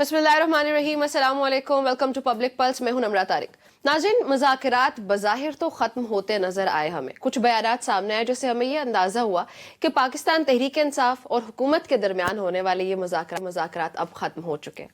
बिस्मिल्लाहिर्रहमानिर्रहीम, अस्सलाम वालेकुम, वेलकम टू पब्लिक पल्स। मैं हूं नम्रा तारिक। नाज़रीन, मुज़ाकरात बज़ाहिर तो ख़त्म होते नज़र आए। हमें कुछ बयानात सामने आए जिससे हमें ये अंदाज़ा हुआ कि पाकिस्तान तहरीक इंसाफ और हुकूमत के दरमियान होने वाले ये मुज़ाकरात अब ख़त्म हो चुके हैं।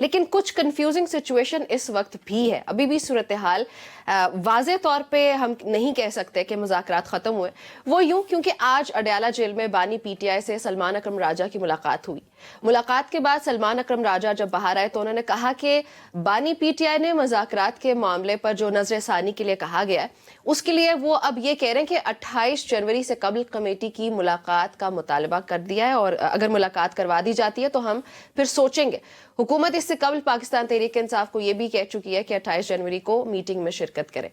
लेकिन कुछ कंफ्यूजिंग सिचुएशन इस वक्त भी है। अभी भी सूरत हाल वाज़े तौर पे हम नहीं कह सकते कि मुज़ाकरात ख़त्म हुए। वो यूं क्योंकि आज अडयाला जेल में बानी PTI से सलमान अकरम राजा की मुलाकात हुई। मुलाकात के बाद सलमान अकरम राजा जब बाहर आए तो उन्होंने कहा कि बानी PTI ने मुज़ाकरात के मामले पर जो नजर सानी के लिए कहा गया है उसके लिए वो अब ये कह रहे हैं कि 28 जनवरी से कबल कमेटी की मुलाकात का मुतालबा कर दिया है और अगर मुलाकात करवा दी जाती है तो हम फिर सोचेंगे। हुकूमत इससे कबल पाकिस्तान तहरीक इंसाफ को ये भी कह चुकी है कि 28 जनवरी को मीटिंग में शिरकत करें।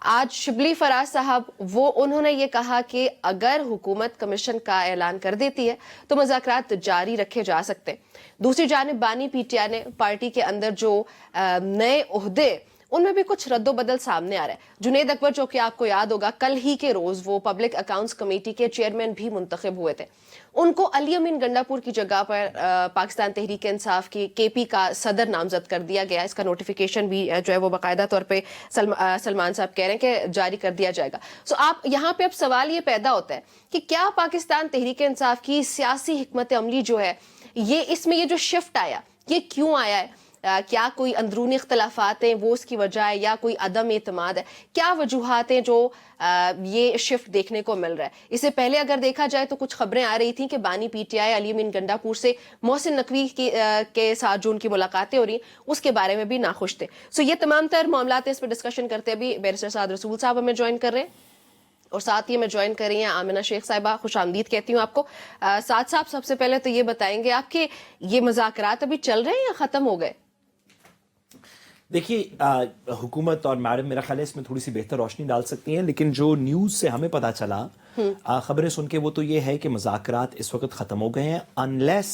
आज शिबली फराज साहब उन्होंने ये कहा कि अगर हुकूमत कमीशन का ऐलान कर देती है तो मुज़ाकरात जारी रखे जा सकते हैं। दूसरी जानिब बानी PTI ने पार्टी के अंदर जो नए ओहदे उनमें भी कुछ रद्दोबदल सामने आ रहा है। जुनेद अकबर, जो कि आपको याद होगा, कल ही के रोज वो पब्लिक अकाउंट्स कमेटी के चेयरमैन भी मुंतखब हुए थे। उनको अली अमीन गंडापुर की जगह पर पाकिस्तान तहरीक इंसाफ की KP का सदर नामजद कर दिया गया। इसका नोटिफिकेशन भी जो है वो बाकायदा तौर पे सलमान साहब कह रहे हैं कि जारी कर दिया जाएगा। सो आप यहाँ पे अब सवाल ये पैदा होता है कि क्या पाकिस्तान तहरीक इंसाफ की सियासी हिकमत अमली जो है ये इसमें ये जो शिफ्ट आया ये क्यों आया है? क्या कोई अंदरूनी इख्तलाफात हैं वो उसकी वजह है या कोई अदम एतमाद है? क्या वजूहात हैं जो ये शिफ्ट देखने को मिल रहा है? इससे पहले अगर देखा जाए तो कुछ खबरें आ रही थी कि बानी PTI अली अमीन गंडापुर से मोहसिन नकवी के साथ जो उनकी मुलाकातें हो रही उसके बारे में भी नाखुश थे। सो ये तमाम तर मामला इस पर डिस्कशन करते अभी बैरिस्टर साद रसूल साहब हमें ज्वाइन कर रहे हैं और साथ ही में ज्वाइन कर रही हैं आमिना शेख साहिबा। खुश आमदीद कहती हूँ आपको। साद साहब, सबसे पहले तो ये बताएंगे आपके ये मुज़ाकरात अभी चल रहे हैं या ख़त्म हो गए? देखिए, हुकूमत और मैडम मेरा ख्याल है इसमें थोड़ी सी बेहतर रोशनी डाल सकती हैं, लेकिन जो न्यूज़ से हमें पता चला खबरें सुन के वो तो ये है कि मुज़ाकरात इस वक्त ख़त्म हो गए हैं अनलेस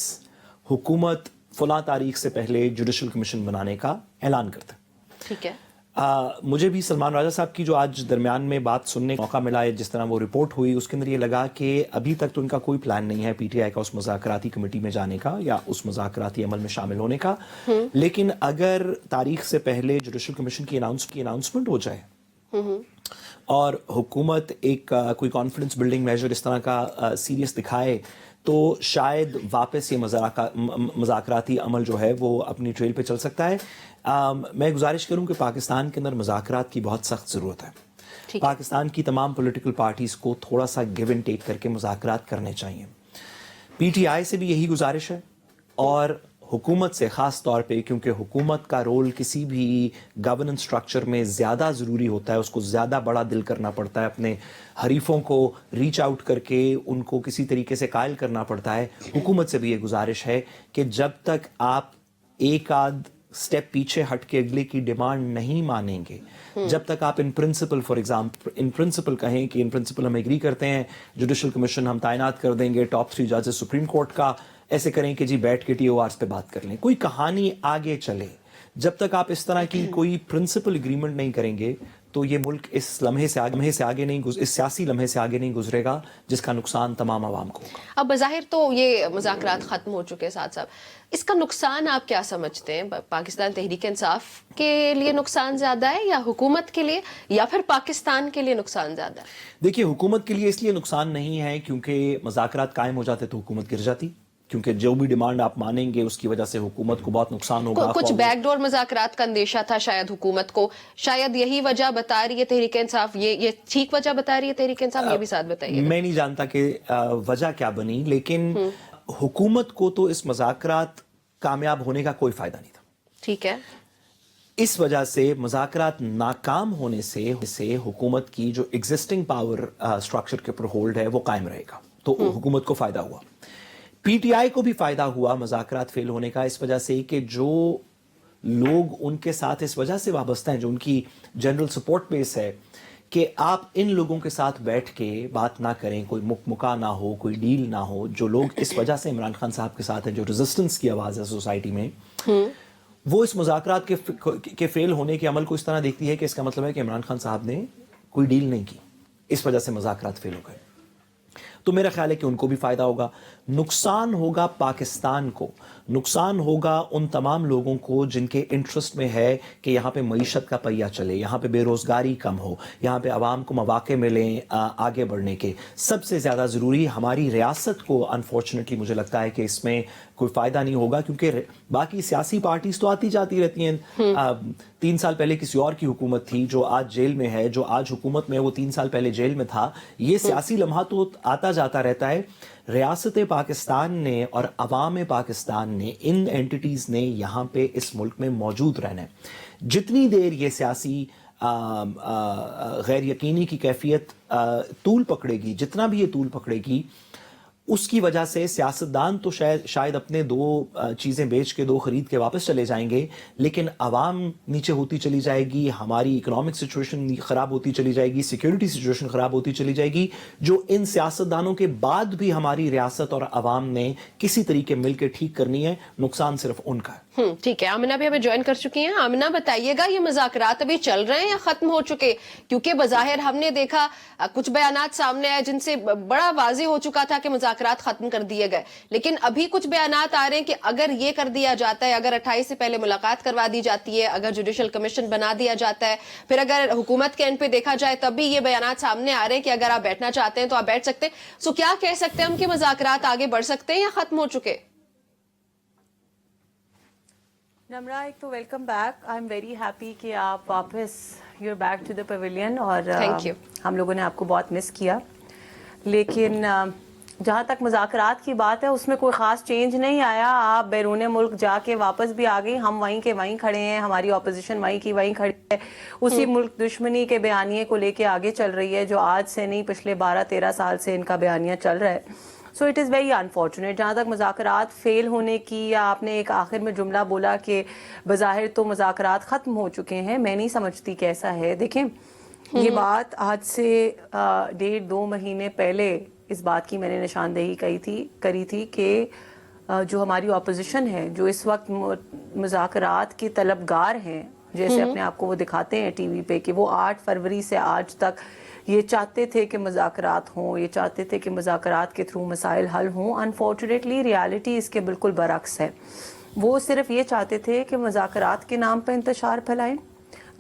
हुकूमत फला तारीख से पहले जुडिशल कमीशन बनाने का ऐलान करता। ठीक है। मुझे भी सलमान राजा साहब की जो आज दरमियान में बात सुनने का मौका मिला है, जिस तरह वो रिपोर्ट हुई उसके अंदर ये लगा कि अभी तक तो उनका कोई प्लान नहीं है PTI का उस मुज़ाकराती कमेटी में जाने का या उस मुज़ाकराती अमल में शामिल होने का। लेकिन अगर तारीख से पहले जुडिशल कमीशन की अनाउंसमेंट हो जाए और हुकूमत एक कोई कॉन्फिडेंस बिल्डिंग मेजर इस तरह का सीरियस दिखाए तो शायद वापस ये मुज़ाकराती अमल जो है वो अपनी ट्रेल पे चल सकता है। मैं गुजारिश करूं कि पाकिस्तान के अंदर मुज़ाकरात की बहुत सख्त ज़रूरत है। पाकिस्तान की तमाम पॉलिटिकल पार्टीज़ को थोड़ा सा गिव एंड टेक करके मुज़ाकरात करने चाहिए। PTI से भी यही गुजारिश है और हुकूमत से ख़ास तौर पे, क्योंकि हुकूमत का रोल किसी भी गवर्नेंस स्ट्रक्चर में ज़्यादा ज़रूरी होता है, उसको ज़्यादा बड़ा दिल करना पड़ता है, अपने हरीफों को रीच आउट करके उनको किसी तरीके से कायल करना पड़ता है। हुकूमत से भी ये गुजारिश है कि जब तक आप एक आध स्टेप पीछे हट के अगले की डिमांड नहीं मानेंगे, जब तक आप इन प्रिंसिपल कहें कि इन प्रिंसिपल हम एग्री करते हैं, जुडिशल कमीशन हम तैनात कर देंगे, टॉप 3 जजेस सुप्रीम कोर्ट का, ऐसे करें कि जी बैठ के TORs पे बात कर लें, कोई कहानी आगे चले, जब तक आप इस तरह की कोई प्रिंसिपल एग्रीमेंट नहीं करेंगे तो ये मुल्क इस लम्हे से आगे नहीं इस सियासी लम्हे से आगे नहीं गुजरेगा जिसका नुकसान तमाम आवाम को होगा। अब बज़ाहिर तो ये मुज़ाकरात ख़त्म हो चुके हैं। साहब, इसका नुकसान आप क्या समझते हैं? पाकिस्तान तहरीक इंसाफ के लिए नुकसान ज़्यादा है या हुकूमत के लिए या फिर पाकिस्तान के लिए नुकसान ज़्यादा है? देखिए, हुकूमत के लिए इसलिए नुकसान नहीं है क्योंकि मुज़ाकरात कायम हो जाते तो हुकूमत गिर जाती, क्योंकि जो भी डिमांड आप मानेंगे उसकी वजह से हुकूमत को बहुत नुकसान होगा। कुछ बैकडोर मुज़ाकरात का अंदेशा था शायद हुकूमत को, शायद यही वजह बता रही है तहरीक इंसाफ, ये ठीक वजह बता रही है तहरीक इंसाफ? ये भी साथ बताइए। मैं नहीं जानता कि वजह क्या बनी, लेकिन हुकूमत को तो इस मुज़ाकरात कामयाब होने का कोई फायदा नहीं था। ठीक है। इस वजह से मुज़ाकरात नाकाम होने से हुकूमत की जो एग्जिस्टिंग पावर स्ट्रक्चर के ऊपर होल्ड है वो कायम रहेगा, तो हुकूमत को फायदा हुआ। PTI को भी फायदा हुआ मुज़ाकरात फेल होने का, इस वजह से कि जो लोग उनके साथ इस वजह से वाबस्ता हैं, जो उनकी जनरल सपोर्ट बेस है, कि आप इन लोगों के साथ बैठ के बात ना करें, कोई मुका ना हो, कोई डील ना हो, जो लोग इस वजह से इमरान खान साहब के साथ हैं, जो रेजिस्टेंस की आवाज़ है सोसाइटी में, वो इस मुज़ाकरात के फेल होने के अमल को इस तरह देखती है कि इसका मतलब है कि इमरान खान साहब ने कोई डील नहीं की, इस वजह से मुज़ाकरात फेल हो गए। तो मेरा ख्याल है कि उनको भी फ़ायदा होगा। नुकसान होगा पाकिस्तान को, नुकसान होगा उन तमाम लोगों को जिनके इंटरेस्ट में है कि यहाँ पे मईशत का पहिया चले, यहाँ पे बेरोज़गारी कम हो, यहाँ पे आवाम को मौक़े मिलें आगे बढ़ने के। सबसे ज़्यादा ज़रूरी हमारी रियासत को अनफॉर्चुनेटली मुझे लगता है कि इसमें कोई फ़ायदा नहीं होगा, क्योंकि बाकी सियासी पार्टीज तो आती जाती रहती हैं। 3 साल पहले किसी और की हुकूमत थी जो आज जेल में है, जो आज हुकूमत में है वो 3 साल पहले जेल में था। ये सियासी लम्हा तो आता जाता रहता है। रियासत पाकिस्तान ने और अवाम पाकिस्तान ने, इन एंटिटीज़ ने यहाँ पे इस मुल्क में मौजूद रहना है। जितनी देर ये सियासी गैर यकीनी की कैफियत तूल पकड़ेगी, जितना भी ये तूल पकड़ेगी, उसकी वजह से सियासतदान तो शायद अपने 2 चीज़ें बेच के 2 खरीद के वापस चले जाएंगे, लेकिन आवाम नीचे होती चली जाएगी, हमारी इकोनॉमिक सिचुएशन ख़राब होती चली जाएगी, सिक्योरिटी सिचुएशन ख़राब होती चली जाएगी, जो इन सियासतदानों के बाद भी हमारी रियासत और आवाम ने किसी तरीके मिल के ठीक करनी है। नुकसान सिर्फ उनका है। ठीक है, आमिना भी हमें ज्वाइन कर चुकी हैं। आमिना, बताइएगा ये मुज़ाकरात अभी चल रहे हैं या खत्म हो चुके? क्योंकि बज़ाहिर हमने देखा कुछ बयानात सामने आए जिनसे बड़ा वाज़ेह हो चुका था कि मुज़ाकरात खत्म कर दिए गए, लेकिन अभी कुछ बयानात आ रहे हैं कि अगर ये कर दिया जाता है, अगर 28 से पहले मुलाकात करवा दी जाती है, अगर जुडिशल कमीशन बना दिया जाता है, फिर अगर हुकूमत के एंड पे देखा जाए तब भी ये बयानात सामने आ रहे हैं कि अगर आप बैठना चाहते हैं तो आप बैठ सकते हैं। सो क्या कह सकते हैं हम कि मुज़ाकरात आगे बढ़ सकते हैं या खत्म हो चुके? नम्रा, एक तो welcome back. I am very happy कि आप वापस you're back to the pavilion, और थैंक यू। हम लोगों ने आपको बहुत मिस किया। लेकिन जहाँ तक मुज़ाकरात की बात है उसमें कोई ख़ास चेंज नहीं आया। आप बैरून मुल्क जाके वापस भी आ गई, हम वहीं के वहीं खड़े हैं, हमारी ऑपोजिशन वहीं की वहीं खड़ी है, उसी मुल्क दुश्मनी के बयानिए को लेके आगे चल रही है जो आज से नहीं पिछले 12-13 साल से इनका बयानिया चल रहा है। So it is very unfortunate. जहाँ तक मुज़ाकरात फेल होने की, या आपने एक आखिर में जुमला बोला कि बज़ाहिर तो मुज़ाकरात ख़त्म हो चुके हैं, मैं नहीं समझती कैसा है। देखें, ये बात आज से 1.5-2 महीने पहले इस बात की मैंने निशानदेही करी थी कि जो हमारी ऑपोजिशन है, जो इस वक्त मुज़ाकरात के तलबगार हैं, जैसे अपने आप को वो दिखाते हैं टीवी पे, कि वो 8 फरवरी से आज तक ये चाहते थे कि मुज़ाकरात हों, ये चाहते थे कि मुज़ाकरात के थ्रू मसाइल हल हों। अनफॉर्चुनेटली रियलिटी इसके बिल्कुल बरक्स है। वो सिर्फ ये चाहते थे कि मुज़ाकरात के नाम पर इंतशार फैलाएं।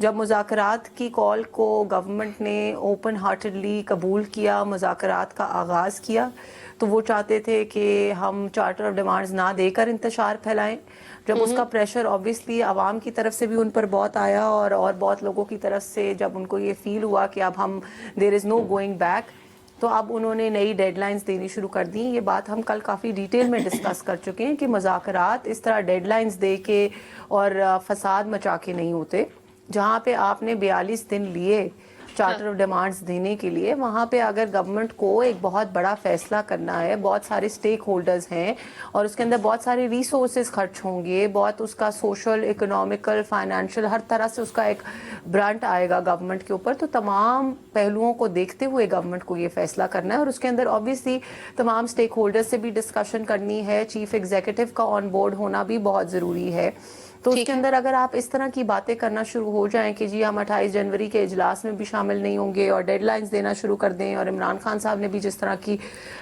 जब मुज़ाकरात की कॉल को गवर्नमेंट ने ओपन हार्टेडली कबूल किया, मुज़ाकरात का आगाज़ किया, तो वो चाहते थे कि हम चार्टर ऑफ डिमांड्स ना देकर इंतशार फैलाएं। जब उसका प्रेशर ऑब्वियसली आवाम की तरफ से भी उन पर बहुत आया, और बहुत लोगों की तरफ से जब उनको ये फील हुआ कि अब हम there is no going back, तो अब उन्होंने नई डेडलाइंस देनी शुरू कर दी। ये बात हम कल काफ़ी डिटेल में डिस्कस कर चुके हैं कि मुज़ाकरात इस तरह डेडलाइंस दे के और फसाद मचा के नहीं होते। जहाँ पे आपने 42 दिन लिए चार्टर ऑफ डिमांड्स देने के लिए, वहाँ पे अगर गवर्नमेंट को एक बहुत बड़ा फैसला करना है, बहुत सारे स्टेक होल्डर्स हैं और उसके अंदर बहुत सारे रिसोर्सेज खर्च होंगे, बहुत उसका सोशल, इकोनॉमिकल, फाइनेंशियल, हर तरह से उसका एक ब्रांट आएगा गवर्नमेंट के ऊपर, तो तमाम पहलुओं को देखते हुए गवर्नमेंट को ये फैसला करना है। और उसके अंदर ऑब्वियसली तमाम स्टेक होल्डर्स से भी डिस्कशन करनी है, चीफ एग्जीक्यूटिव का ऑन बोर्ड होना भी बहुत ज़रूरी है। तो उसके अंदर अगर आप इस तरह की बातें करना शुरू हो जाएं कि जी हम 28 जनवरी के इजलास में भी शामिल नहीं होंगे और डेडलाइंस देना शुरू कर दें, और इमरान खान साहब ने भी जिस तरह की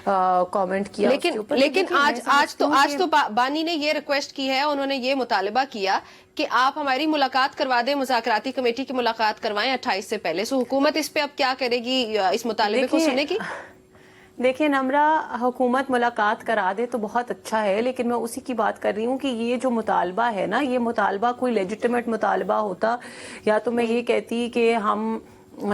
कमेंट किया, लेकिन आज तो बानी ने ये रिक्वेस्ट की है, उन्होंने ये मुतालबा किया कि आप हमारी मुलाकात करवा दें, मुज़ाकराती कमेटी की मुलाकात करवाएं 28 से पहले। सो हुकूमत इस पे अब क्या करेगी, इस मुतालबे को सुनेगी? देखिए नम्रा, हुकूमत मुलाकात करा दे तो बहुत अच्छा है, लेकिन मैं उसी की बात कर रही हूँ कि ये जो मुतालबा है ना, ये मुतालबा कोई लेजिटिमेट मुतालबा होता, या तो मैं ये कहती कि हम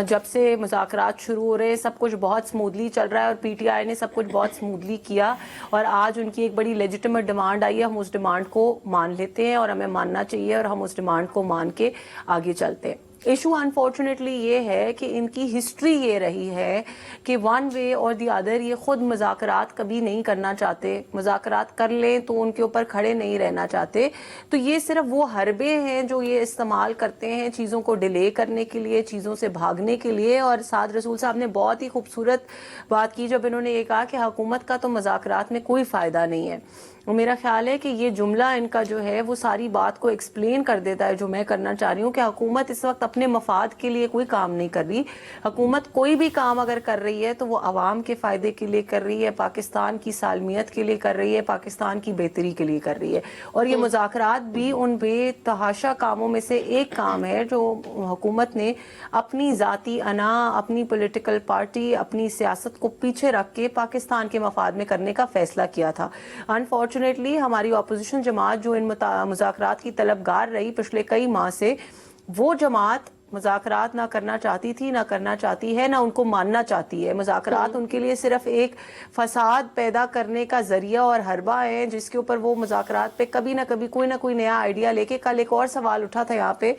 जब से मुज़ाकरात शुरू हो रहे सब कुछ बहुत स्मूथली चल रहा है और पीटीआई ने सब कुछ बहुत स्मूथली किया, और आज उनकी एक बड़ी लेजिटिमेट डिमांड आई है, हम उस डिमांड को मान लेते हैं और हमें मानना चाहिए और हम उस डिमांड को मान के आगे चलते हैं। इशू अनफॉर्चुनेटली ये है कि इनकी हिस्ट्री ये रही है कि वन वे और दी अदर ये खुद मुज़ाकरात कभी नहीं करना चाहते, मुज़ाकरात कर लें तो उनके ऊपर खड़े नहीं रहना चाहते। तो ये सिर्फ वो हरबे हैं जो ये इस्तेमाल करते हैं चीज़ों को डिले करने के लिए, चीज़ों से भागने के लिए। और साद रसूल साहब ने बहुत ही खूबसूरत बात की जब इन्होंने ये कहा कि हुकूमत का तो मुज़ाकरात में कोई फ़ायदा नहीं है। और मेरा ख्याल है कि ये जुमला इनका जो है वो सारी बात को एक्सप्लेन कर देता है जो मैं करना चाह रही हूँ, कि हुकूमत इस वक्त اپنے مفاد کے لیے کوئی کام نہیں کر رہی. حکومت کوئی بھی کام اگر کر رہی ہے تو وہ عوام کے فائدے کے لیے کر رہی ہے, پاکستان کی سالمیت کے لیے کر رہی ہے, پاکستان کی بہتری کے لیے کر رہی ہے. اور یہ مذاکرات بھی ان بے تحاشا کاموں میں سے ایک کام ہے جو حکومت نے اپنی ذاتی انا, اپنی پولیٹیکل پارٹی, اپنی سیاست کو پیچھے رکھ کے پاکستان کے مفاد میں کرنے کا فیصلہ کیا تھا. انفارچونیٹلی ہماری اپوزیشن جماعت جو ان مذاکرات کی طلبگار رہی پچھلے کئی ماہ سے, وہ جماعت مذاکرات نہ کرنا چاہتی تھی, نہ کرنا چاہتی ہے, نہ ان کو ماننا چاہتی ہے. مذاکرات ان کے لیے صرف ایک فساد پیدا کرنے کا ذریعہ اور حربہ ہے جس کے اوپر وہ مذاکرات پہ کبھی نہ کبھی کوئی نہ کوئی نیا آئیڈیا لے کے. کل ایک اور سوال اٹھا تھا یہاں پہ,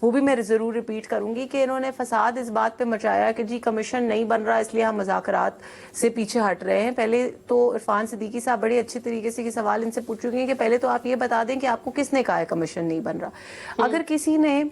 وہ بھی میں ضرور ریپیٹ کروں گی کہ انہوں نے فساد اس بات پہ مچایا کہ جی کمیشن نہیں بن رہا اس لیے ہم مذاکرات سے پیچھے ہٹ رہے ہیں. پہلے تو عرفان صدیقی صاحب بڑے اچھے طریقے سے یہ سوال ان سے پوچھ چکے ہیں کہ پہلے تو آپ یہ بتا دیں کہ آپ کو کس نے کہا ہے کمیشن نہیں بن رہا. اگر کسی نے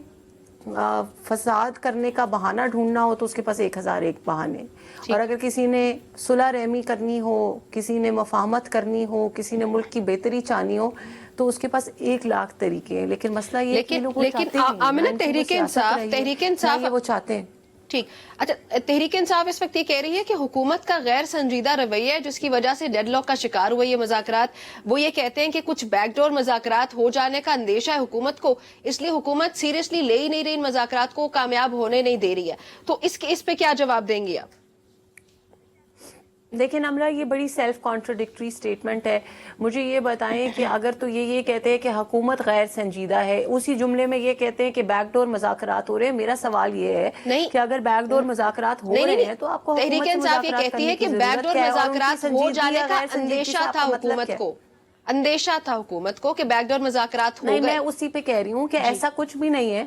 فساد کرنے کا بہانہ ڈھونڈنا ہو تو اس کے پاس 1001 بہانے, اور اگر کسی نے صلح رحمی کرنی ہو, کسی نے مفاہمت کرنی ہو, کسی نے ملک کی بہتری چاہنی ہو تو اس کے پاس 1,00,000 طریقے ہیں. لیکن مسئلہ یہ ہے کہ لوگ وہ چاہتے نہیں ہیں. آمنہ, تحریک انصاف یہ وہ چاہتے ہیں. ٹھیک, اچھا, تحریک انصاف اس وقت یہ کہہ رہی ہے کہ حکومت کا غیر سنجیدہ رویہ ہے جس کی وجہ سے ڈیڈ لاک کا شکار ہوئے یہ مذاکرات. وہ یہ کہتے ہیں کہ کچھ بیک ڈور مذاکرات ہو جانے کا اندیشہ ہے حکومت کو, اس لیے حکومت سیریسلی لے ہی نہیں رہی ان مذاکرات کو, کامیاب ہونے نہیں دے رہی ہے. تو اس پہ کیا جواب دیں گی آپ؟ لیکن امرا یہ بڑی سیلف کانٹرڈکٹری سٹیٹمنٹ ہے. مجھے یہ بتائیں کہ اگر تو یہ کہتے ہیں کہ حکومت غیر سنجیدہ ہے, اسی جملے میں یہ کہتے ہیں کہ بیک ڈور مذاکرات ہو رہے ہیں. میرا سوال یہ ہے کہ اگر بیک ڈور مذاکرات ہو رہے ہیں تو آپ کو تحریک انصاف یہ کہتی ہے کہ بیک ڈور مذاکرات ہو جانے کا اندیشہ تھا حکومت کو, اندیشہ تھا حکومت کو کہ بیک ڈور مذاکرات ہو گئے. میں اسی پہ کہہ رہی ہوں کہ ایسا کچھ بھی نہیں ہے.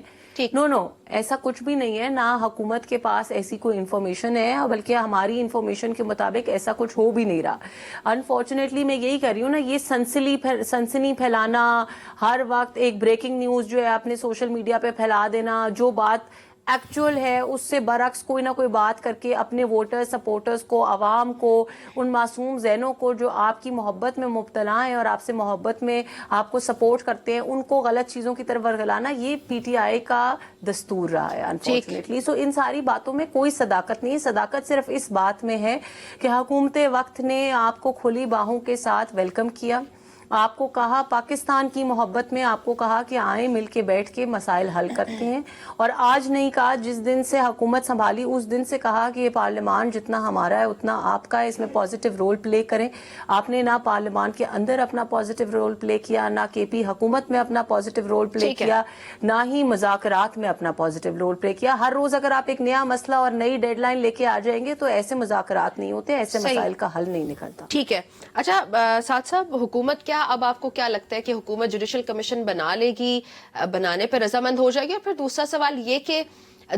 نو ایسا کچھ بھی نہیں ہے, نہ حکومت کے پاس ایسی کوئی انفارمیشن ہے, بلکہ ہماری انفارمیشن کے مطابق ایسا کچھ ہو بھی نہیں رہا. انفارچونیٹلی میں یہی کر رہی ہوں نا, یہ سنسنی پھیلانا, ہر وقت ایک بریکنگ نیوز جو ہے اپنے سوشل میڈیا پہ پھیلا دینا, جو بات ایکچوئل ہے اس سے برعکس کوئی نہ کوئی بات کر کے اپنے ووٹر سپورٹرز کو, عوام کو, ان معصوم ذہنوں کو جو آپ کی محبت میں مبتلا ہیں اور آپ سے محبت میں آپ کو سپورٹ کرتے ہیں, ان کو غلط چیزوں کی طرف ورگلانا یہ پی ٹی آئی کا دستور رہا ہے انفارچونیٹلی. سو ان ساری باتوں میں کوئی صداقت نہیں ہے. صداقت صرف اس بات میں ہے کہ حکومت وقت نے آپ کو کھلی باہوں کے ساتھ ویلکم کیا, آپ کو کہا پاکستان کی محبت میں آپ کو کہا کہ آئیں مل کے بیٹھ کے مسائل حل کرتے ہیں. اور آج نہیں کہا, جس دن سے حکومت سنبھالی اس دن سے کہا کہ یہ پارلیمان جتنا ہمارا ہے اتنا آپ کا ہے, اس میں پازیٹیو رول پلے کریں. آپ نے نہ پارلیمان کے اندر اپنا پازیٹیو رول پلے کیا, نہ کے پی حکومت میں اپنا پازیٹیو رول پلے کیا, نہ ہی مذاکرات میں اپنا پازیٹیو رول پلے کیا. ہر روز اگر آپ ایک نیا مسئلہ اور نئی ڈیڈ لائن لے کے آ جائیں گے تو ایسے مذاکرات نہیں ہوتے, ایسے مسائل کا حل نہیں نکلتا. ٹھیک ہے. اچھا سعد صاحب, حکومت کیا اب آپ کو کیا لگتا ہے کہ حکومت جوڈیشل کمیشن بنا لے گی, بنانے پہ رضامند ہو جائے گی؟ اور پھر دوسرا سوال یہ کہ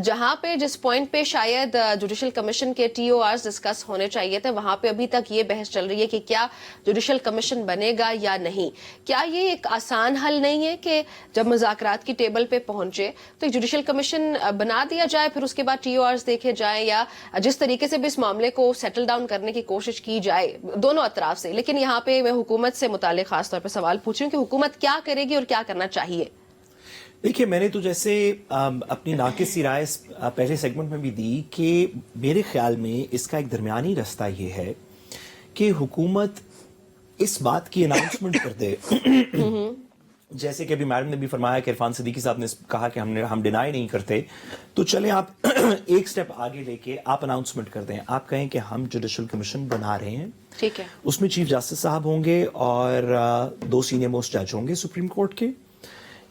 جہاں پہ جس پوائنٹ پہ شاید جوڈیشل کمیشن کے ٹی او آرز ڈسکس ہونے چاہیے تھے, وہاں پہ ابھی تک یہ بحث چل رہی ہے کہ کیا جوڈیشل کمیشن بنے گا یا نہیں. کیا یہ ایک آسان حل نہیں ہے کہ جب مذاکرات کی ٹیبل پہ پہنچے تو ایک جوڈیشل کمیشن بنا دیا جائے, پھر اس کے بعد ٹی او آرز دیکھے جائیں, یا جس طریقے سے بھی اس معاملے کو سیٹل ڈاؤن کرنے کی کوشش کی جائے دونوں اطراف سے. لیکن یہاں پہ میں حکومت سے متعلق خاص طور پہ سوال پوچھ رہی ہوں کہ حکومت کیا کرے گی اور کیا کرنا چاہیے. دیکھیے, میں نے تو جیسے اپنی ناقص سی رائے پہلے سیگمنٹ میں بھی دی کہ میرے خیال میں اس کا ایک درمیانی رستہ یہ ہے کہ حکومت اس بات کی اناؤنسمنٹ کر دے, جیسے کہ ابھی میڈم نے بھی فرمایا کہ عرفان صدیقی صاحب نے کہا کہ ہم ڈینائی نہیں کرتے, تو چلیں آپ ایک سٹیپ آگے لے کے آپ اناؤنسمنٹ کر دیں. آپ کہیں کہ ہم جوڈیشل کمیشن بنا رہے ہیں, ٹھیک ہے, اس میں چیف جسٹس صاحب ہوں گے اور 2 سینئر موسٹ جج ہوں گے سپریم کورٹ کے.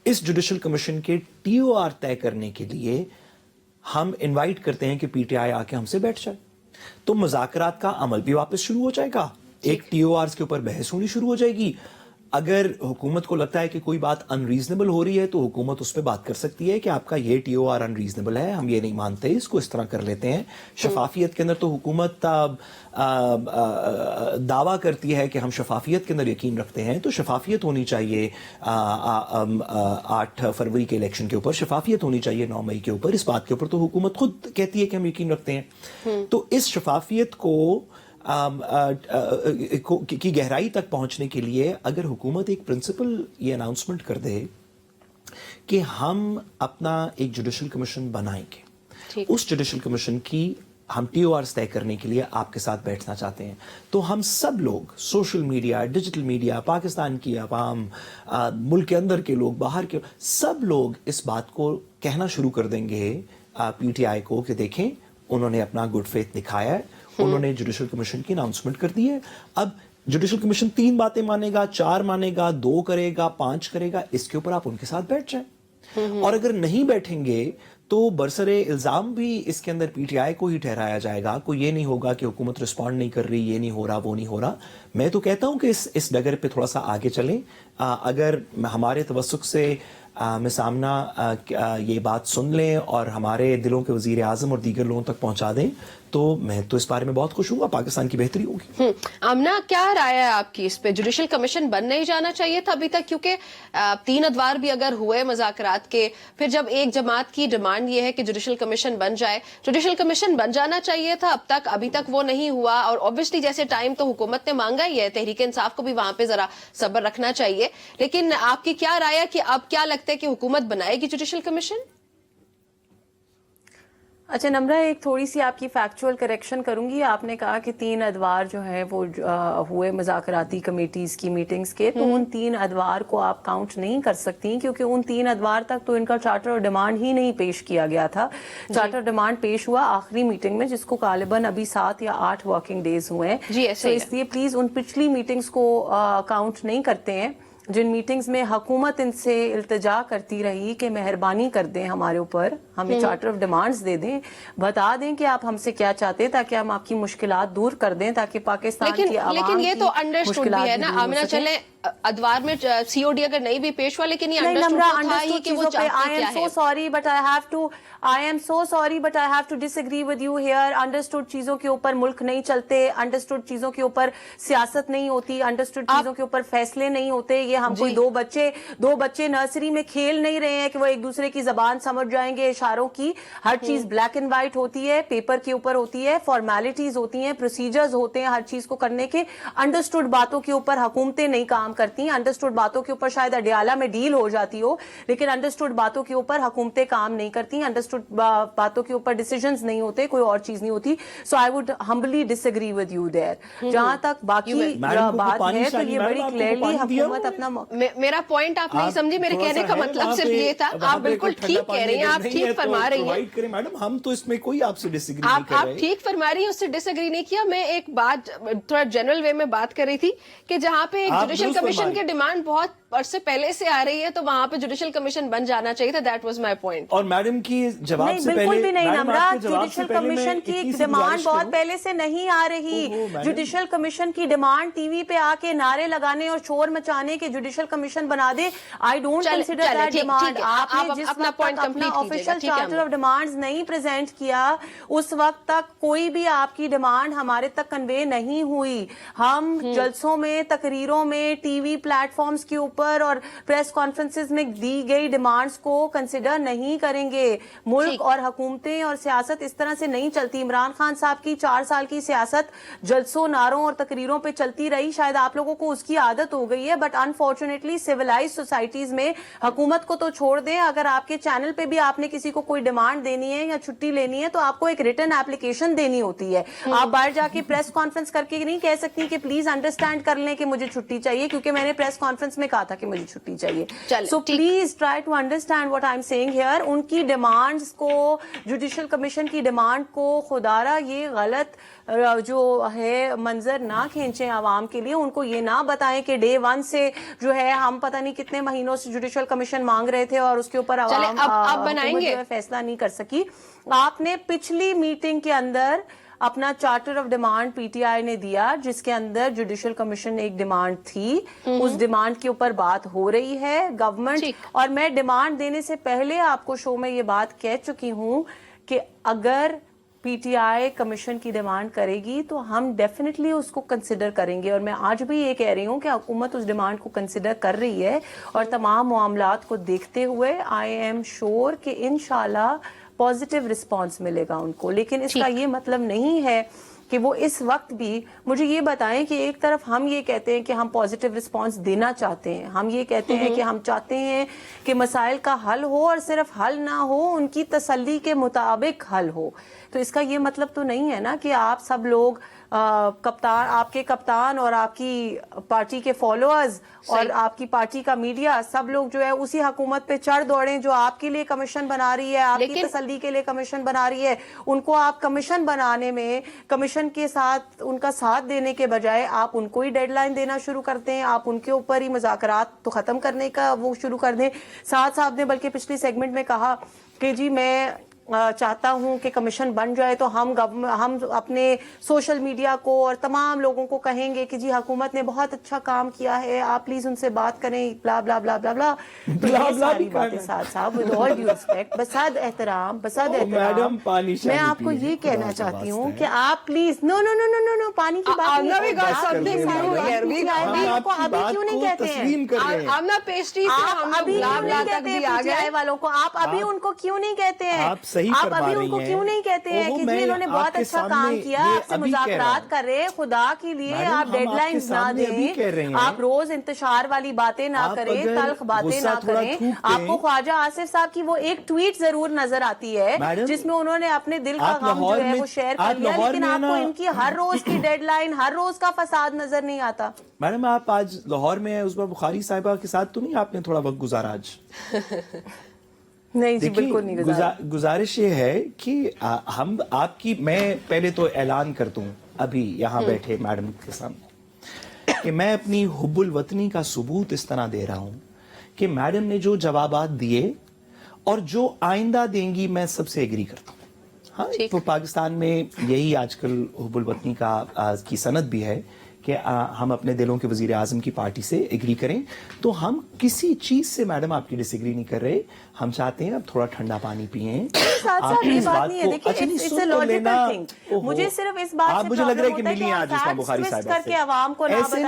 اس جوڈیشل کمیشن کے ٹی او آر طے کرنے کے لیے ہم انوائٹ کرتے ہیں کہ پی ٹی آئی آ کے ہم سے بیٹھ جائے, تو مذاکرات کا عمل بھی واپس شروع ہو جائے گا, ایک ٹی او آرز کے اوپر بحث ہونی شروع ہو جائے گی. اگر حکومت کو لگتا ہے کہ کوئی بات انریزنیبل ہو رہی ہے تو حکومت اس پہ بات کر سکتی ہے کہ آپ کا یہ ٹی او آر انریزنیبل ہے, ہم یہ نہیں مانتے, اس کو اس طرح کر لیتے ہیں. شفافیت کے اندر تو حکومت دعویٰ کرتی ہے کہ ہم شفافیت کے اندر یقین رکھتے ہیں, تو شفافیت ہونی چاہیے 8 فروری کے الیکشن کے اوپر, شفافیت ہونی چاہیے 9 مئی کے اوپر. اس بات کے اوپر تو حکومت خود کہتی ہے کہ ہم یقین رکھتے ہیں. تو اس شفافیت کو کی گہرائی تک پہنچنے کے لیے اگر حکومت ایک پرنسپل یہ اناؤنسمنٹ کر دے कि हम अपना एक जुडिशल कमीशन बनाएंगे। ठीक। उस जुडिशल कमीशन की हम TORs तय करने के लिए आपके साथ बैठना चाहते हैं। तो हम सब लोग, social media, digital media, Pakistan की आवाम, मुल्क के अंदर के लोग, बाहर के, सब लोग इस बात को कहना शुरू कर देंगे PTI को कि देखें, उन्होंने अपना गुड फेथ दिखाया है, उन्होंने जुडिशल कमीशन की अनाउंसमेंट कर दी है। अब जुडिशल कमीशन 3 बातें मानेगा, 4 मानेगा, 2 करेगा, 5 करेगा, इसके ऊपर आप उनके साथ बैठ जाएं। और अगर नहीं बैठेंगे तो बरसरे इल्जाम भी इसके अंदर PTI को ही ठहराया जाएगा। कोई ये नहीं होगा कि हुकूमत रिस्पॉन्ड नहीं कर रही, ये नहीं हो रहा, वो नहीं हो रहा। मैं तो कहता हूं कि इस डगर पे थोड़ा सा आगे चलें। अगर हमारे तवस्सुक से मिस आमना ये बात सुन लें और हमारे दिलों के वजीर आजम और दीगर लोगों तक पहुंचा दें, तो मैं तो इस बारे में बहुत खुश हूँ, पाकिस्तान की बेहतरी होगी। आमना, क्या राय है आपकी इस पे? जुडिशल कमीशन बन नहीं जाना चाहिए था अभी तक? क्योंकि 3 अदवार भी अगर हुए मुज़ाकरात के, फिर जब एक जमात की डिमांड ये है कि जुडिशल कमीशन बन जाए, जुडिशल कमीशन बन जाना चाहिए था अब तक, अभी तक वो नहीं हुआ। और ऑब्वियसली जैसे टाइम तो हुकूमत ने मांगा ही है, तहरीक इंसाफ को भी वहां पे जरा सब्र रखना चाहिए। लेकिन आपकी क्या राय है कि अब क्या लगता है कि हुकूमत बनाएगी जुडिशल कमीशन? अच्छा नम्रा, एक थोड़ी सी आपकी फैक्चुअल करेक्शन करूंगी। आपने कहा कि 3 अदवार जो है वो हुए मुज़ाकराती कमेटीज की मीटिंग्स के, तो उन 3 अदवार को आप काउंट नहीं कर सकती, क्योंकि उन 3 अदवार तक तो इनका चार्टर और डिमांड ही नहीं पेश किया गया था। चार्टर डिमांड पेश हुआ आखिरी मीटिंग में, जिसको गालिबन अभी 7 या 8 वर्किंग डेज हुए हैं। तो इसलिए प्लीज उन पिछली मीटिंग्स को काउंट नहीं करते हैं, जिन मीटिंग्स में हुकूमत इनसे इल्तिजा करती रही कि मेहरबानी कर दें हमारे ऊपर, हमें चार्टर ऑफ डिमांड्स दे दें, बता दें कि आप हमसे क्या चाहते हैं, ताकि हम आपकी मुश्किलात दूर कर दें, ताकि पाकिस्तान की आवाम लेकिन ये की तो अंडरस्टूड भी है ना आमिना। चले अदवार में COD अगर नहीं भी पेश हुआ, लेकिन ये अंडरस्टूड था ही कि वो चाहते क्या है। I am so sorry but I have to disagree with you here। Understood चीजों के ऊपर मुल्क नहीं चलते, अंडरस्टूड चीजों के ऊपर सियासत नहीं होती, अंडरस्टूड चीजों के ऊपर फैसले नहीं होते। ये हम कोई दो बच्चे नर्सरी में खेल नहीं रहे हैं कि वो एक दूसरे की जबान समझ जाएंगे इशारों की। हर चीज ब्लैक एंड व्हाइट होती है, पेपर के ऊपर होती है, फॉर्मेलिटीज होती हैं, प्रोसीजर्स होते हैं हर चीज को करने के। अंडरस्टूड बातों के ऊपर हुकूमतें नहीं काम करती। अंडरस्टूड बातों के ऊपर शायद अडियाला में डील हो जाती हो, लेकिन अंडरस्टूड बातों के ऊपर हुकूमतें काम नहीं करती। अंडरस्टूड बातों के ऊपर डिसीजंस नहीं होते, कोई और चीज नहीं होती। So I would humbly disagree with you there. जहां तक बाकी बात है, तो ये बड़ी क्लियरली हुकूमत अपना मेरा पॉइंट आप नहीं समझी। मेरे कहने का मतलब सिर्फ ये था। आप बिल्कुल ठीक कह रही हैं, आप ठीक फरमा रही हैं मैडम। हम तो इसमें कोई आपसे डिसएग्री नहीं कर रहे। आप ठीक फरमा रही हैं, उससे डिसएग्री नहीं किया। मैं एक बात थोड़ा जनरल वे में बात कर रही थी कि जहां पे एक जुडिशल कमीशन की डिमांड बहुत अरसे पहले से आ रही है, तो वहां पे जुडिशल कमीशन बन जाना चाहिए था। That was my point. और मैडम की जवाब से पहले बिल्कुल भी नहीं नम्रा, जुडिशल कमीशन की डिमांड बहुत पहले से नहीं आ रही। जुडिशल कमीशन की डिमांड टीवी पे आके नारे लगाने और शोर मचाने के जुडिशल कमीशन बना दे, I don't consider that demand. आपने जिस वक्त तक अपना ऑफिशियल चार्टर ऑफ डिमांड्स नहीं प्रेजेंट किया, उस वक्त तक कोई भी आपकी डिमांड हमारे तक कन्वे नहीं हुई। हम जलसों में, तकरीरों में, टीवी प्लेटफॉर्म्स के ऊपर और प्रेस कॉन्फ्रेंसेस में दी गई डिमांड्स को कंसिडर नहीं करेंगे। मुल्क और हुकूमतें और सियासत इस तरह से नहीं चलती। इमरान खान साहब की 4 साल की सियासत जलसों, नारों और तकरीरों पे चलती रही। शायद आप लोगों को उसकी आदत हो गई है, बट अनफॉर्चुनेटली सिविलाइज्ड सोसाइटीज में हुकूमत को तो छोड़ दें, अगर आपके चैनल पे भी आपने किसी को कोई डिमांड देनी है या छुट्टी लेनी है, तो आपको एक रिटन एप्लीकेशन देनी होती है। आप बाहर जाके प्रेस कॉन्फ्रेंस करके नहीं कह सकती कि प्लीज अंडरस्टैंड कर लें कि मुझे छुट्टी चाहिए, क्योंकि मैंने प्रेस कॉन्फ्रेंस में कहा था कि मुझे छुट्टी चाहिए। So please try to understand what I am saying here. उनकी डिमांड्स को, जुडिशल कमीशन की डिमांड को खुदारा ये गलत जो है मंजर ना खींचें आवाम के लिए। उनको ये ना बताएं कि डे 1 से जो है हम पता नहीं कितने महीनों से जुडिशल कमीशन मांग रहे थे और उसके ऊपर आवाम बनाएंगे फैसला नहीं कर सकी। आपने पिछली मीटिंग के अंदर अपना चार्टर ऑफ डिमांड PTI ने दिया, जिसके अंदर जुडिशल कमीशन एक डिमांड थी। उस डिमांड के ऊपर बात हो रही है गवर्नमेंट। और मैं डिमांड देने से पहले आपको शो में ये बात कह चुकी हूं कि अगर PTI कमीशन की डिमांड करेगी तो हम डेफिनेटली उसको कंसिडर करेंगे। और मैं आज भी ये कह रही हूँ कि हुकूमत उस डिमांड को कंसिडर कर रही है, और तमाम मामलात को देखते हुए आई एम श्योर कि इंशाल्लाह पॉजिटिव रिस्पांस मिलेगा उनको। लेकिन इसका ये मतलब नहीं है کہ وہ اس وقت بھی مجھے یہ بتائیں کہ ایک طرف ہم یہ کہتے ہیں کہ ہم پازیٹیو رسپانس دینا چاہتے ہیں, ہم یہ کہتے ہیں کہ ہم چاہتے ہیں کہ مسائل کا حل ہو اور صرف حل نہ ہو, ان کی تسلی کے مطابق حل ہو. تو اس کا یہ مطلب تو نہیں ہے نا کہ آپ سب لوگ کپتان, آپ کے کپتان اور آپ کی پارٹی کے فالوورز اور آپ کی پارٹی کا میڈیا سب لوگ جو ہے اسی حکومت پہ چڑھ دوڑیں جو آپ کے لیے کمیشن بنا رہی ہے, آپ کی تسلی کے لیے کمیشن بنا رہی ہے. ان کو آپ کمیشن بنانے میں, کمیشن کے ساتھ ان کا ساتھ دینے کے بجائے آپ ان کو ہی ڈیڈ لائن دینا شروع کرتے ہیں, آپ ان کے اوپر ہی مذاکرات تو ختم کرنے کا وہ شروع کر دیں. ساتھ صاحب نے بلکہ پچھلی سیگمنٹ میں کہا کہ جی میں چاہتا ہوں کہ کمیشن بن جائے تو ہم اپنے سوشل میڈیا کو اور تمام لوگوں کو کہیں گے کہ جی حکومت نے بہت اچھا کام کیا ہے, آپ پلیز ان سے بات کریں, بلا بلا بلا بلا بلا. تو یہ ساری باتیں ساتھ صاحب ود آل ڈیو ریسپیکٹ, بساد احترام, میں آپ کو یہ کہنا چاہتی ہوں کہ آپ پلیز نو نو نو نو نو نو پانی کی بات ابھی کیوں نہیں کہتے ہیں, والوں کو آپ ابھی ان کو کیوں نہیں کہتے ہیں, آپ ابھی ان کو کیوں نہیں کہتے ہیں کہ جی انہوں نے بہت اچھا کام کیا, آپ سے مذاکرات کر رہے, خدا کے لیے آپ ڈیڈ لائنز نہ دیں, آپ روز انتشار والی باتیں نہ کریں, تلخ باتیں نہ کریں. آپ کو خواجہ آصف صاحب کی وہ ایک ٹویٹ ضرور نظر آتی ہے جس میں انہوں نے اپنے دل کا غم جو ہے وہ شیئر کر لیا, لیکن آپ کو ان کی ہر روز کی ڈیڈ لائن, ہر روز کا فساد نظر نہیں آتا. میڈم آپ آج لاہور میں عزبہ بخاری صاحبہ کے ساتھ تو نہیں آپ نے تھوڑا وقت گزارا آج؟ نہیں جی بالکل نہیں گزارا. گزارش یہ ہے کہ ہم آپ کی, میں پہلے تو اعلان کر دوں ابھی یہاں بیٹھے میڈم کے سامنے کہ میں اپنی حب الوطنی کا ثبوت اس طرح دے رہا ہوں کہ میڈم نے جو جوابات دیے اور جو آئندہ دیں گی میں سب سے ایگری کرتا ہوں. ہاں تو پاکستان میں یہی آج کل حب الوطنی کی سند بھی ہے کہ ہم اپنے دلوں کے وزیر اعظم کی پارٹی سے ایگری کریں. تو ہم کسی چیز سے میڈم آپ کی ڈس ایگری نہیں کر رہے, ہم چاہتے ہیں اب تھوڑا ٹھنڈا پانی پئیں. مجھے صرف اس بات سے مجھے لگ رہا ہے کہ ملی آج عزبہ بخاری صاحبہ کر کے عوام کو نہ بتائیں.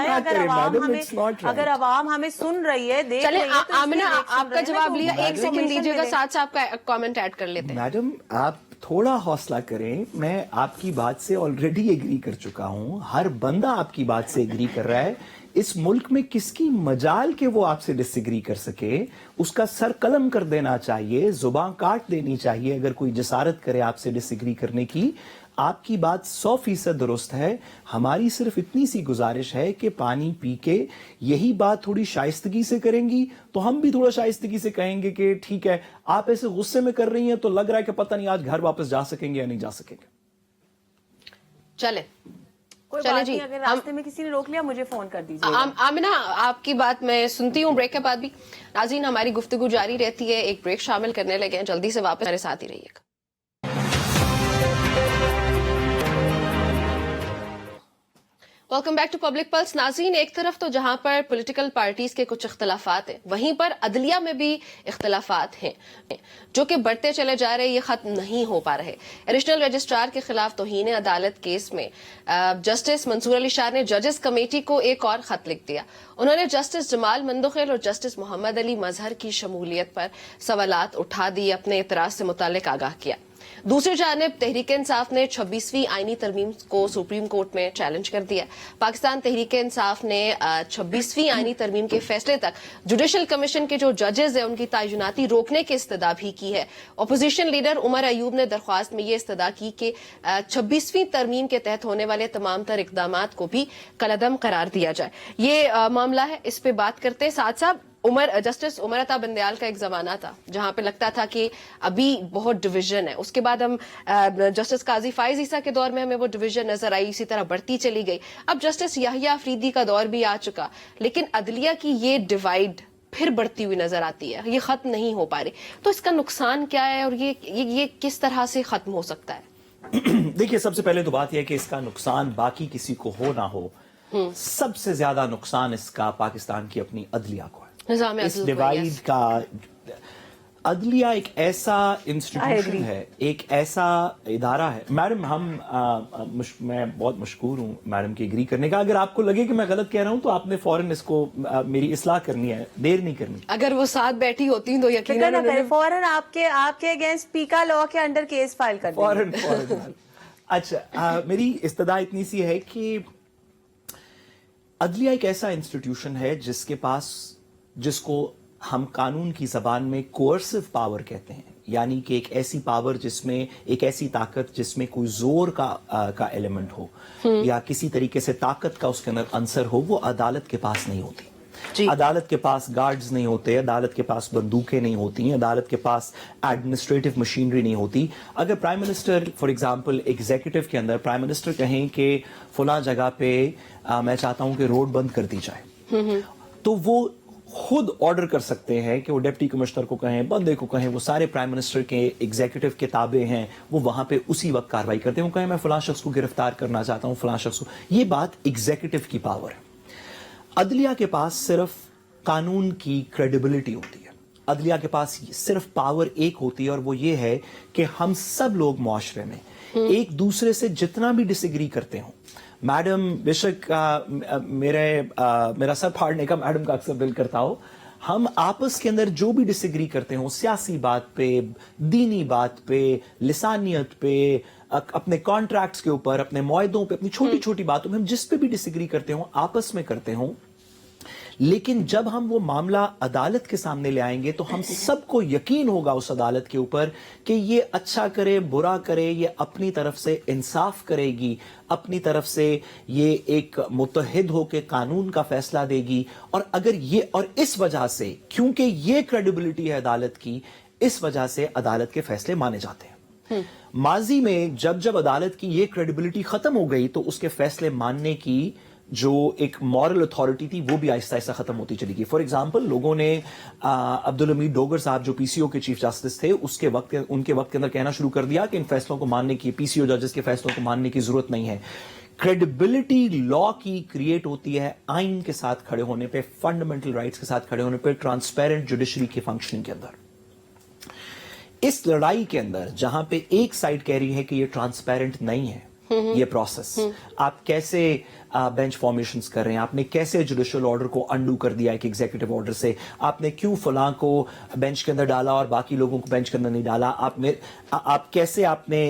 اگر عوام ہمیں سن رہی ہے, دیکھ رہی ہے, آمنہ آپ کا جواب لیا, ایک سیکنڈ دیجیے گا, ساتھ صاحب کا کامنٹ ایڈ کر لیتے ہیں. میڈم آپ تھوڑا حوصلہ کریں, میں آپ کی بات سے آلریڈی ایگری کر چکا ہوں, ہر بندہ آپ کی بات سے ایگری کر رہا ہے. اس ملک میں کس کی مجال کہ وہ آپ سے ڈس ایگری کر سکے, اس کا سر قلم کر دینا چاہیے, زبان کاٹ دینی چاہیے اگر کوئی جسارت کرے آپ سے ڈس ایگری کرنے کی. آپ کی بات 100% درست ہے. ہماری صرف اتنی سی گزارش ہے کہ پانی پی کے یہی بات تھوڑی شائستگی سے کریں گی تو ہم بھی تھوڑا شائستگی سے کہیں گے کہ ٹھیک ہے, آپ ایسے غصے میں کر رہی ہیں تو لگ رہا ہے کہ پتہ نہیں آج گھر واپس جا سکیں گے یا نہیں جا سکیں گے. چلے کوئی بات نہیں, اگر راستے میں کسی نے روک لیا مجھے فون کر دیجیے. آمنہ آپ کی بات میں سنتی ہوں بریک کے بعد بھی. ناظرین ہماری گفتگو جاری رہتی ہے, ایک بریک شامل کرنے لگے ہیں, جلدی سے واپس ہمارے ساتھ ہی رہیے گا. Welcome back to Public Plus. ناظرین ایک طرف تو جہاں پر پولیٹیکل پارٹیز کے کچھ اختلافات ہیں, وہیں پر عدلیہ میں بھی اختلافات ہیں جو کہ بڑھتے چلے جا رہے, یہ ختم نہیں ہو پا رہے. ایڈیشنل رجسٹرار کے خلاف توہین عدالت کیس میں جسٹس منصور علی شاہ نے ججز کمیٹی کو ایک اور خط لکھ دیا. انہوں نے جسٹس جمال مندوخیل اور جسٹس محمد علی مظہر کی شمولیت پر سوالات اٹھا دی, اپنے اعتراض سے متعلق آگاہ کیا. دوسری جانب تحریک انصاف نے 26ویں آئینی ترمیم کو سپریم کورٹ میں چیلنج کر دیا. پاکستان تحریک انصاف نے 26ویں آئینی ترمیم کے فیصلے تک جوڈیشل کمیشن کے جو ججز ہیں ان کی تعیناتی روکنے کی استدعا بھی کی ہے. اپوزیشن لیڈر عمر ایوب نے درخواست میں یہ استدعا کی کہ 26ویں ترمیم کے تحت ہونے والے تمام تر اقدامات کو بھی کالعدم قرار دیا جائے. یہ معاملہ ہے, اس پہ بات کرتے ہیں. ساتھ ساتھ جسٹس عمر عطا بندیال کا ایک زمانہ تھا جہاں پہ لگتا تھا کہ ابھی بہت ڈویژن ہے, اس کے بعد ہم جسٹس قاضی فائز عیسیٰ کے دور میں ہمیں وہ ڈویژن نظر آئی, اسی طرح بڑھتی چلی گئی. اب جسٹس یحییٰ افریدی کا دور بھی آ چکا, لیکن عدلیہ کی یہ ڈیوائیڈ پھر بڑھتی ہوئی نظر آتی ہے, یہ ختم نہیں ہو پا رہی. تو اس کا نقصان کیا ہے اور یہ کس طرح سے ختم ہو سکتا ہے؟ دیکھیے سب سے پہلے تو بات یہ ہے کہ اس کا نقصان باقی کسی کو ہو نہ ہو, سب سے زیادہ نقصان اس کا پاکستان کی اپنی عدلیہ کو ہے. اس ڈیوائیڈ کا, عدلیہ ایک ایسا انسٹیٹیوشن ہے, ایک ایسا ادارہ ہے. میڈم میں بہت مشکور ہوں میڈم کی اگری کرنے کا. اگر آپ کو لگے کہ میں غلط کہہ رہا ہوں تو آپ نے فوراً اس کو میری اصلاح کرنی ہے, دیر نہیں کرنی. اگر وہ ساتھ بیٹھی ہوتی تو یقیناً فوراً آپ کے اگینسٹ پیکا لا کے انڈر کیس فائل کر فوراً. अच्छा, मेरी इस्तदा इतनी सी है कि अदलिया एक ऐसा इंस्टीट्यूशन है जिसको हम कानून की जबान में कोर्सिव पावर कहते हैं, यानी कि एक ऐसी पावर जिसमें एक ऐसी ताकत जिसमें कोई जोर का एलिमेंट हो या किसी तरीके से ताकत का उसके अंदर अंसर हो, वो अदालत के पास नहीं होती। अदालत के पास गार्ड्स नहीं होते, अदालत के पास बंदूकें नहीं होती, अदालत के पास एडमिनिस्ट्रेटिव मशीनरी नहीं होती। अगर prime minister for example executive के अंदर प्राइम मिनिस्टर कहें कि फला जगह पे मैं चाहता हूं कि रोड बंद कर दी जाए, तो वो खुद ऑर्डर कर सकते हैं कि वो डिप्टी कमिश्नर को कहें, बंदे को कहें, वो सारे प्राइम मिनिस्टर के एग्जीक्यूटिव के ताबे हैं, वो वहां पे उसी वक्त कार्रवाई करते हैं। वो कहें मैं फलां शख्स को गिरफ्तार करना चाहता हूं, फलां शख्स को। ये बात एग्जीक्यूटिव की पावर है। अदलिया के पास सिर्फ कानून की क्रेडिबिलिटी होती है। अदलिया के पास सिर्फ पावर एक होती है, और वो ये है कि हम सब लोग मुआशरे में एक दूसरे से जितना भी डिसएग्री करते हो, मैडम बेशक मेरा सर फाड़ने का मैडम का अक्सर दिल करता हो, हम आपस के अंदर जो भी डिसएग्री करते हो, सियासी बात पे, दीनी बात पे, लिसानियत पे, अपने कॉन्ट्रैक्ट्स के ऊपर, अपने मुआहदों पे, अपनी छोटी छोटी बातों में हम जिस पे भी डिसएग्री करते हो आपस में करते हो, लेकिन जब हम वो मामला अदालत के सामने ले आएंगे तो हम सबको यकीन होगा उस अदालत के ऊपर कि ये अच्छा करे बुरा करे, ये अपनी तरफ से इंसाफ करेगी, अपनी तरफ से ये एक मुत्तहिद होकर कानून का फैसला देगी। और अगर ये, और इस वजह से, क्योंकि ये क्रेडिबिलिटी है अदालत की, इस वजह से अदालत के फैसले माने जाते हैं। माजी में जब जब अदालत की ये क्रेडिबिलिटी खत्म हो गई तो उसके फैसले मानने की जो एक मॉरल अथॉरिटी थी वो भी आहिस्ता आहिस्ता खत्म होती चली गई। फॉर एग्जांपल, लोगों ने अब्दुल हमीद डोगर साहब जो पीसीओ के चीफ जस्टिस थे उनके वक्त के अंदर कहना शुरू कर दिया कि इन फैसलों को मानने की, पीसीओ जजेस के फैसलों को मानने की जरूरत नहीं है। क्रेडिबिलिटी लॉ की क्रिएट होती है आइन के साथ खड़े होने पे, फंडामेंटल राइट्स के साथ खड़े होने पे, ट्रांसपेरेंट जुडिशरी के फंक्शनिंग के अंदर। इस लड़ाई के अंदर जहां पे एक साइड कह रही है कि ये ट्रांसपेरेंट नहीं है ये प्रोसेस, आप कैसे बेंच फॉर्मेशंस कर रहे हैं, आपने कैसे जुडिशियल ऑर्डर को अंडू कर दिया एक एग्जीक्यूटिव ऑर्डर से, आपने क्यों फलां को बेंच के अंदर डाला और बाकी लोगों को बेंच के अंदर नहीं डाला, आप कैसे आपने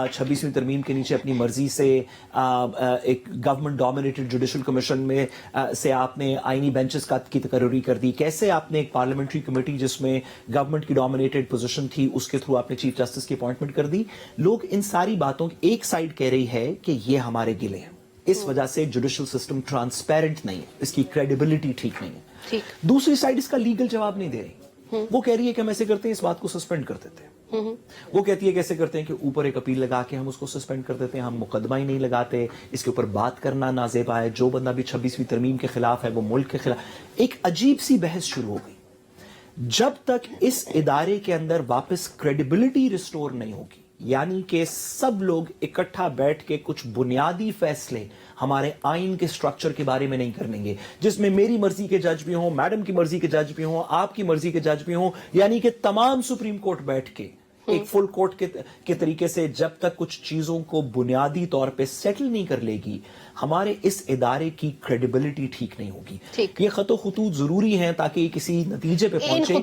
26वीं तरमीम के नीचे अपनी मर्जी से एक गवर्नमेंट डोमिनेटेड जुडिशियल कमीशन में से आपने आईनी बेंचेस की तकर्री कर दी, कैसे आपने एक पार्लियामेंट्री कमेटी जिसमें गवर्नमेंट की डोमिनेटेड पोजीशन थी उसके थ्रू आपने चीफ जस्टिस की अपॉइंटमेंट कर दी। लोग इन सारी बातों की एक साइड कह रही है कि ये हमारे गिले हैं, इस वजह से जुडिशियल सिस्टम ट्रांसपेरेंट नहीं है, इसकी क्रेडिबिलिटी ठीक नहीं है। दूसरी साइड इसका लीगल जवाब नहीं दे रही, वो कह रही है कि हम ऐसे करते हैं इस बात को सस्पेंड कर देते हैं। वो कहती है कैसे करते हैं कि ऊपर एक अपील लगा के हम उसको सस्पेंड कर देते हैं, हम मुकदमा ही नहीं लगाते, इसके ऊपर बात करना नाजेबा है, जो बंदा भी 26वीं तरमीम के खिलाफ है वो मुल्क के खिलाफ। एक अजीब सी बहस शुरू हो गई। जब तक इस इदारे के अंदर वापस क्रेडिबिलिटी रिस्टोर नहीं होगी, यानी कि सब लोग इकट्ठा बैठ के कुछ बुनियादी फैसले हमारे आइन के स्ट्रक्चर के बारे में नहीं करेंगे, जिसमें मेरी मर्जी के जज भी हों, मैडम की मर्जी के जज भी हों, आपकी मर्जी के जज भी हों, यानी कि तमाम सुप्रीम कोर्ट बैठ के एक फुल कोर्ट के तरीके से जब तक कुछ चीजों को बुनियादी तौर पे सेटल नहीं कर लेगी, हमारे इस इदारे की क्रेडिबिलिटी ठीक नहीं होगी। ये खतो खतूत जरूरी हैं ताकि ये किसी नतीजे पे पहुंचे,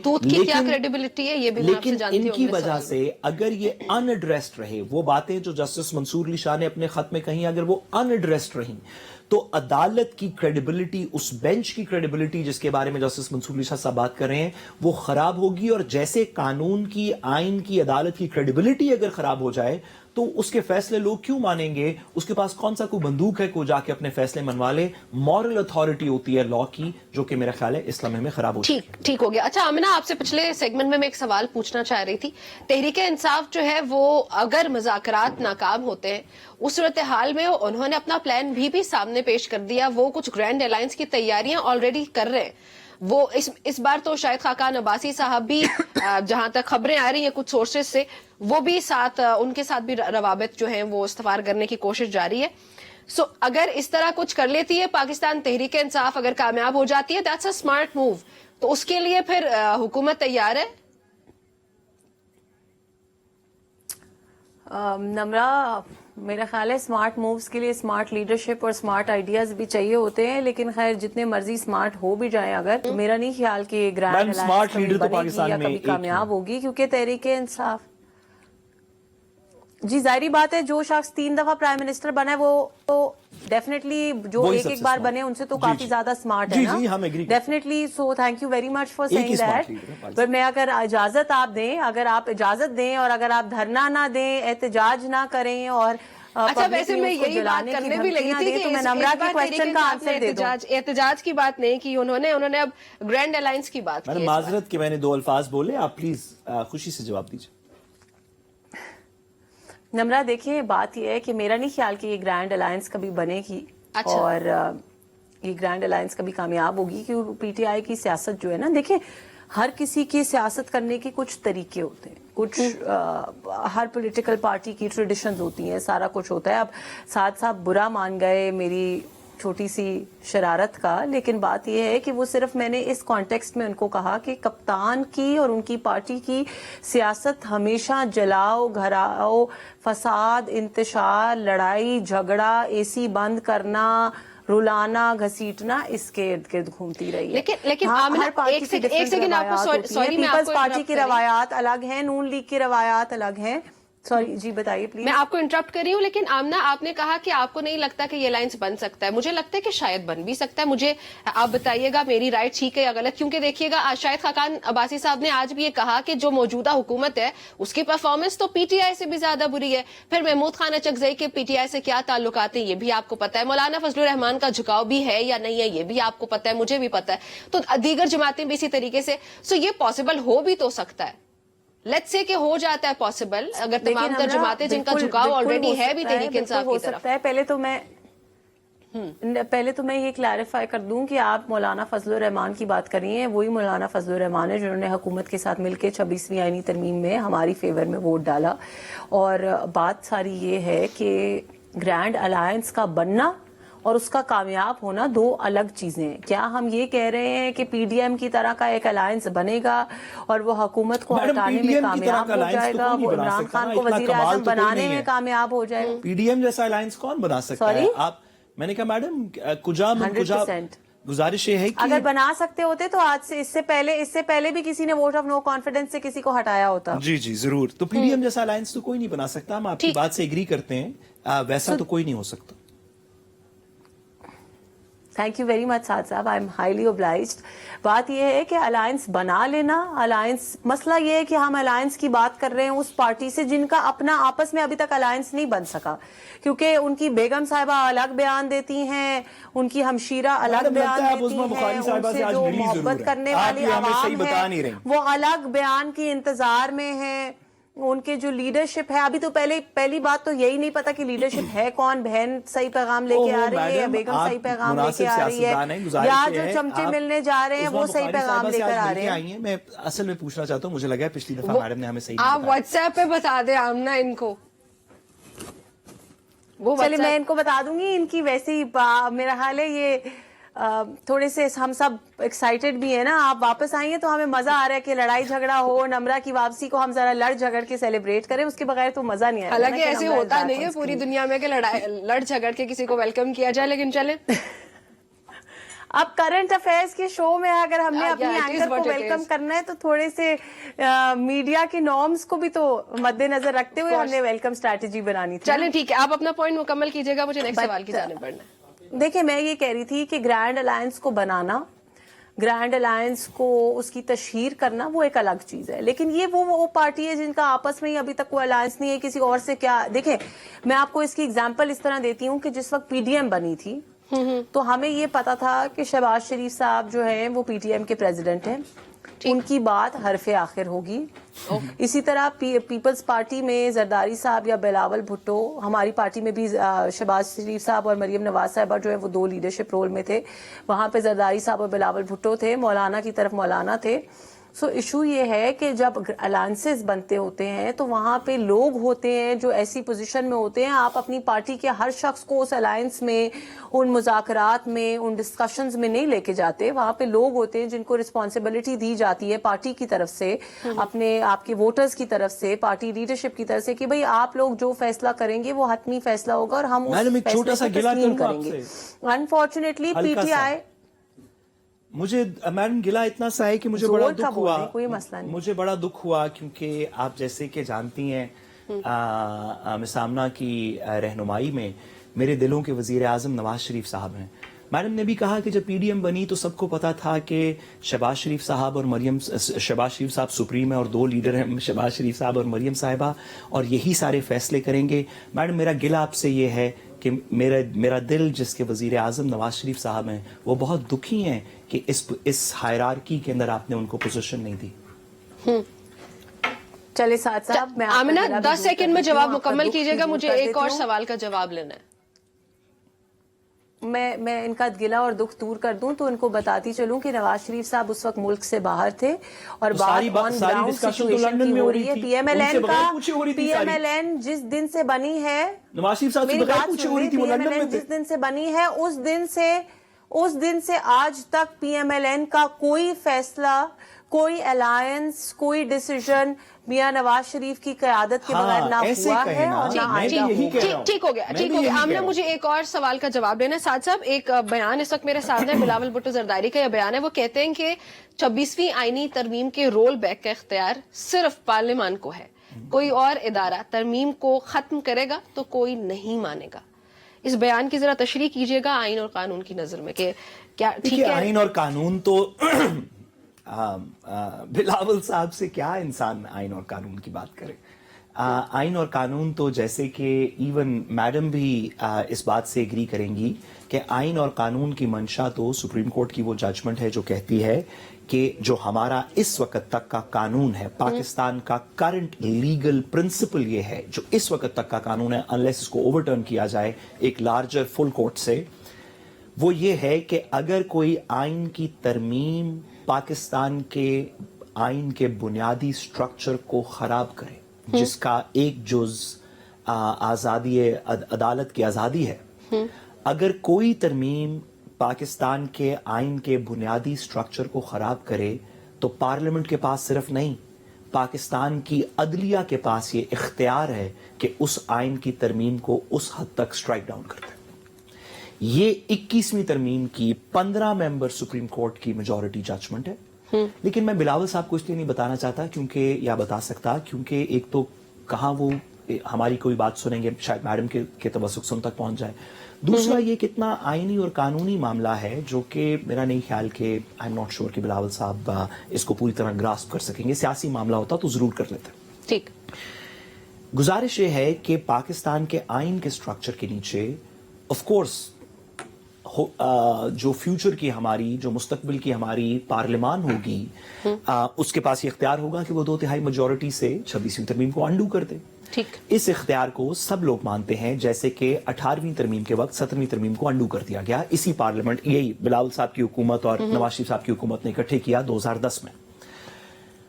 लेकिन इनकी वजह से अगर ये अनएड्रेस्ड रहे, वो बातें जो जस्टिस मंसूर अली शाह ने अपने खत में कही, अगर वो अनएड्रेस्ड रही तो अदालत की क्रेडिबिलिटी, उस बेंच की क्रेडिबिलिटी जिसके बारे में जस्टिस मंसूर अली शाह साहब बात कर रहे हैं, वो खराब होगी। और जैसे कानून की, आइन की, अदालत की क्रेडिबिलिटी अगर खराब हो जाए तो उसके फैसले लोग क्यों मानेंगे? उसके पास कौन सा कोई बंदूक है को जाके अपने फैसले मनवा ले? मॉरल अथॉरिटी होती है लॉ की, जो कि मेरा ख्याल है इस्लाम में खराब होती है। ठीक हो गया। अच्छा आमिना, आपसे पिछले सेगमेंट में मैं एक सवाल पूछना चाह रही थी। तहरीक इंसाफ जो है वो अगर मुज़ाकरात नाकाम होते हैं, उस सूरत हाल में उन्होंने अपना प्लान भी सामने पेश कर दिया। वो कुछ ग्रैंड अलायंस की तैयारियां ऑलरेडी कर रहे हैं। वो इस बार तो शायद खाकान अब्बासी साहब भी जहां तक खबरें आ रही हैं कुछ सोर्सेज से, वो भी उनके साथ भी रवाबित जो हैं वो इस्तफार करने की कोशिश जारी है। सो अगर इस तरह कुछ कर लेती है पाकिस्तान तहरीक इंसाफ, अगर कामयाब हो जाती है, दैट्स अ स्मार्ट मूव। तो उसके लिए फिर हुकूमत तैयार है? नमरा, मेरा ख्याल है स्मार्ट मूव्स के लिए स्मार्ट लीडरशिप और स्मार्ट आइडियाज भी चाहिए होते हैं, लेकिन खैर जितने मर्जी स्मार्ट हो भी जाए, अगर तो मेरा नहीं ख्याल कि ग्रैंड अलायंस कभी बनेगी या कभी कामयाब होगी, क्योंकि तहरीक इंसाफ जी जाहिर बात है, जो शख्स 3 दफा प्राइम मिनिस्टर बना है वो तो डेफिनेटली जो वही एक सबसे एक बार smart बने है। उनसे तो जी, काफी जी। ज्यादा स्मार्ट है जी, ना। जी, हम agree करते हैं। Definitely, so thank you very much for एक ही सेइंग smart दैट। leader है पाकिस्तान। पर मैं अगर इजाजत आप दें, अगर आप इजाजत दें और अगर आप धरना ना दें, एहतजाज ना करें और अच्छा, वैसे मैं यही बात करने भी लगी थी कि तो मैं इस नम्रा बार के क्वेश्चन का आंसर दे दूं। एहतजाज की बात नहीं की उन्होंने अब ग्रैंड अलायंस की बात की मैंने है इस बार। माजरत के मैंने 2 अल्फाज बोले, आप प्लीज खुशी से जवाब दीजिए। नम्रा देखिए, बात यह है कि मेरा नहीं ख्याल कि ये ग्रैंड अलायंस कभी बनेगी। अच्छा। और ये ग्रैंड अलायंस कभी कामयाब होगी, क्योंकि पीटीआई की सियासत जो है ना, देखिए हर किसी की सियासत करने के कुछ तरीके होते हैं, कुछ हर पॉलिटिकल पार्टी की ट्रेडिशंस होती हैं, सारा कुछ होता है। अब साथ साथ बुरा मान गए मेरी छोटी सी शरारत का, लेकिन बात यह है कि वो सिर्फ मैंने इस कॉन्टेक्स्ट में उनको कहा कि कप्तान की और उनकी पार्टी की सियासत हमेशा जलाओ, घराओ, फसाद, इंतशार, लड़ाई झगड़ा, एसी बंद करना, रुलाना, घसीटना, इसके इर्द गिर्द घूमती रही है। लेकिन हाँ, आमिना, हर पार्टी एक की सेकंड different आपको रवायात होती सॉरी हैं। मैं पीपल्स आपको पार्टी interrupt की कर रही हूँ। रवायात अलग हैं, नून लीग की रवायात अलग हैं। सॉरी जी, बताइए प्लीज। मैं आपको इंटरप्ट कर रही हूँ, लेकिन आमना, आपने कहा कि आपको नहीं लगता कि ये अलायंस बन सकता है। मुझे लगता है कि शायद बन भी सकता है। मुझे आप बताइएगा मेरी राय ठीक है या गलत, क्योंकि देखिएगा आज शाहिद खाकान अब्बासी साहब ने आज भी ये कहा कि जो मौजूदा हुकूमत है उसकी परफॉर्मेंस तो पीटीआई से भी ज्यादा बुरी है। फिर महमूद खान अचकजई के पीटीआई से क्या ताल्लुकात हैं ये भी आपको पता है। मौलाना फजलुर रहमान का झुकाव भी है या नहीं है ये भी आपको पता है, मुझे भी पता है। तो दीगर जमातें भी इसी तरीके से, सो ये पॉसिबल हो भी तो सकता है। लेट्स से कि हो जाता है पॉसिबल, अगर तमाम तर जमातें जिनका झुकाव ऑलरेडी है भी तहरीक इंसाफ की तरफ। पहले तो मैं ये क्लैरिफाई कर दूं कि आप मौलाना फजलुर रहमान की बात कर रही हैं, वही मौलाना फजलुर रहमान है जिन्होंने हुकूमत के साथ मिलकर 26वीं आईनी तरमीम में हमारी फेवर में वोट डाला। और बात सारी ये है कि ग्रैंड अलायंस का बनना और उसका कामयाब होना दो अलग चीजें हैं। क्या हम ये कह रहे हैं कि पीडीएम की तरह का एक अलायंस बनेगा और वो हुकूमत को हटाने में कामयाब हो जाएगा, वो इमरान खान को वजीर आजम बनाने में कामयाब हो जाएगा? पीडीएम जैसा अलायंस कौन बना सकता है? आप, मैंने कहा मैडम कुजा 100% गुजारिश ये है कि अगर बना सकते होते तो आज से इससे पहले भी किसी ने वोट ऑफ नो कॉन्फिडेंस से किसी को हटाया होता। जी जी जरूर। तो पीडीएम जैसा अलायंस तो कोई नहीं बना सकता, हम आपकी बात से एग्री करते हैं, वैसा तो कोई नहीं हो सकता। थैंक यू वेरी मच साद साहब, आई एम हाईली ओब्लाइज्ड। बात यह है कि अलायंस बना लेना, अलायंस, मसला यह है कि हम अलायंस की बात कर रहे हैं उस पार्टी से जिनका अपना आपस में अभी तक अलायंस नहीं बन सका, क्योंकि उनकी बेगम साहिबा अलग बयान देती हैं, उनकी हमशीरा अलग बयान देती हैं, उनसे जो मोहब्बत करने वाली आवाम है वो अलग बयान के इंतजार में है। उनके जो लीडरशिप है, अभी तो पहली बात तो यही नहीं पता कि लीडरशिप है कौन, बहन सही पैगाम लेके आ रही है या बेगम सही पैगाम लेके आ रही है, या जो चमचे मिलने जा रहे हैं वो सही पैगाम लेकर आ रहे हैं। मैं असल में पूछना चाहता हूँ, मुझे लगा पिछली दफा मैडम ने हमें सही आप व्हाट्सएप पे बता दे आमना इनको, वो चलिए मैं इनको बता दूंगी। इनकी वैसे ही मेरा हाल है ये थोड़े से हम सब एक्साइटेड भी है ना, आप वापस आई हैं तो हमें मजा आ रहा है कि लड़ाई झगड़ा हो, नम्रा की वापसी को हम जरा लड़ झगड़ के सेलिब्रेट करें, उसके बगैर तो मजा नहीं आएगा। हालांकि ऐसे होता नहीं है पूरी दुनिया में कि लड़ झगड़ के किसी को वेलकम किया जाए, लेकिन चले अब करंट अफेयर्स के शो में अगर हमने अपनी एंकर को वेलकम करना है तो थोड़े से मीडिया के नॉर्म्स को भी तो मद्देनजर रखते हुए हमने वेलकम स्ट्रैटेजी बनानी थी। चलें ठीक है, आप अपना पॉइंट मुकम्मल कीजिएगा, मुझे नेक्स्ट सवाल की जानिब बढ़ना है। देखिए मैं ये कह रही थी कि ग्रैंड अलायंस को बनाना, ग्रैंड अलायंस को उसकी तशहीर करना वो एक अलग चीज है, लेकिन ये वो पार्टी है जिनका आपस में ही अभी तक कोई अलायंस नहीं है, किसी और से क्या। देखें मैं आपको इसकी एग्जांपल इस तरह देती हूँ कि जिस वक्त पीडीएम बनी थी तो हमें ये पता था कि शहबाज शरीफ साहब जो हैं वो पीटीएम के प्रेसिडेंट हैं, उनकी बात हरफे आखिर होगी। इसी तरह पीपल्स पार्टी में जरदारी साहब या बिलावल भुट्टो, हमारी पार्टी में भी शहबाज शरीफ साहब और मरियम नवाज साहिबा जो है वो दो लीडरशिप रोल में थे, वहां पे जरदारी साहब और बिलावल भुट्टो थे, मौलाना की तरफ मौलाना थे। सो इशू ये है कि जब अलायंसेस बनते होते हैं तो वहां पे लोग होते हैं जो ऐसी पोजीशन में होते हैं, आप अपनी पार्टी के हर शख्स को उस अलायंस में, उन मुज़ाकरात में, उन डिस्कशंस में नहीं लेके जाते। वहां पे लोग होते हैं जिनको रिस्पॉन्सिबिलिटी दी जाती है पार्टी की तरफ से, अपने आपके वोटर्स की तरफ से, पार्टी लीडरशिप की तरफ से कि भाई आप लोग जो फैसला करेंगे वो हतमी फैसला होगा और हम उस फैसले को तस्लीम करेंगे। अनफॉर्चुनेटली पीटीआई, मुझे मैडम गिला इतना सा है कि मुझे बड़ा दुख हुआ, कोई मसला नहीं, मुझे बड़ा दुख हुआ क्योंकि आप जैसे कि जानती हैं मिस आमना की रहनुमाई में मेरे दिलों के वजीर आजम नवाज शरीफ साहब हैं। मैडम ने भी कहा कि जब पीडीएम बनी तो सबको पता था कि शहबाज शरीफ साहब और शहबाज शरीफ साहब सुप्रीम है और दो लीडर हैं, शहबाज शरीफ साहब और मरियम साहिबा, और यही सारे फैसले करेंगे। मैडम मेरा गिला आपसे ये है कि मेरा दिल जिसके वजीर आजम नवाज शरीफ साहब हैं वो बहुत दुखी हैं कि इस हायरार्की के अंदर आपने उनको पोजीशन नहीं दी। चले साहब, मैं आमिना 10 सेकंड में जवाब मुकम्मल कीजिएगा, मुझे एक और सवाल का जवाब लेना है। मैं इनका गिला और दुख दूर कर दूं तो इनको बताती चलूं कि नवाज शरीफ साहब उस वक्त मुल्क से बाहर थे और बात ऑन ग्राउंड सिचुएशन की हो रही है। पीएमएलएन जिस दिन से बनी है, नवाज शरीफ साहब से बगैर पूछे हो रही थी, वो लंदन में थे। जिस दिन से बनी है उस दिन से आज तक पीएमएलएन का कोई फैसला, कोई अलायंस, कोई डिसीजन मियां नवाज शरीफ की क़यादत के बगैर ना हुआ है और ना आएगा। ठीक हो गया। आमना मुझे एक और सवाल का जवाब देना है। साथ साहब एक बयान इस वक्त मेरे सामने बिलावल भुट्टो जरदारी का यह बयान है, वो कहते हैं कि 26वीं आईनी तरमीम के रोल बैक का इख्तियार सिर्फ पार्लियामान को है, कोई और इदारा तरमीम को खत्म करेगा तो कोई नहीं मानेगा। इस बयान की जरा तशरीह कीजिएगा आइन और कानून की नजर में कि क्या ठीक है? आइन और कानून तो बिलावल साहब से क्या इंसान आइन और कानून की बात करे। आइन और कानून तो जैसे कि इवन मैडम भी इस बात से एग्री करेंगी कि आइन और कानून की मंशा तो सुप्रीम कोर्ट की वो जजमेंट है जो कहती है कि जो हमारा इस वक्त तक का कानून है, पाकिस्तान का करंट लीगल प्रिंसिपल ये है, जो इस वक्त तक का कानून है, अनलेस इसको ओवरटर्न किया जाए एक लार्जर फुल कोर्ट से, वो ये है कि अगर कोई आइन की तरमीम पाकिस्तान के आइन के बुनियादी स्ट्रक्चर को खराब करे, जिसका एक जुज आजादी अदालत की आजादी है, अगर कोई तरमीम पाकिस्तान के आइन के बुनियादी स्ट्रक्चर को खराब करे तो पार्लियामेंट के पास सिर्फ नहीं, पाकिस्तान की अदलिया के पास ये इख्तियार है कि उस आइन की तरमीम को उस हद तक स्ट्राइक डाउन कर दे। ये 21वीं तरमीम की 15 मेंबर सुप्रीम कोर्ट की मेजॉरिटी जजमेंट है। लेकिन मैं बिलावल साहब को इसलिए नहीं बताना चाहता क्योंकि एक तो कहाँ वो हमारी कोई बात सुनेंगे, शायद मैडम के तवस्सुक सुन तक पहुंच जाए। दूसरा ये कितना आईनी और कानूनी मामला है जो कि मेरा नहीं ख्याल कि आई एम नॉट श्योर कि बिलावल साहब इसको पूरी तरह ग्रास्प कर सकेंगे। सियासी मामला होता तो जरूर कर लेते। ठीक, गुजारिश ये है कि पाकिस्तान के आइन के स्ट्रक्चर के नीचे ऑफ कोर्स जो फ्यूचर की हमारी, जो मुस्तकबिल की हमारी पार्लियामान होगी, उसके पास ये इख्तियार होगा कि वो 2/3 मेजॉरिटी से 26वीं तरमीम को अंडू कर दे। ठीक, इस इख्तियार को सब लोग मानते हैं, जैसे कि 18वीं तरमीम के वक्त 17वीं तरमीम को अंडू कर दिया गया। इसी पार्लियामेंट, यही बिलावल साहब की हुकूमत और नवाज शरीफ साहब की हुकूमत ने इकट्ठे किया 2010 में।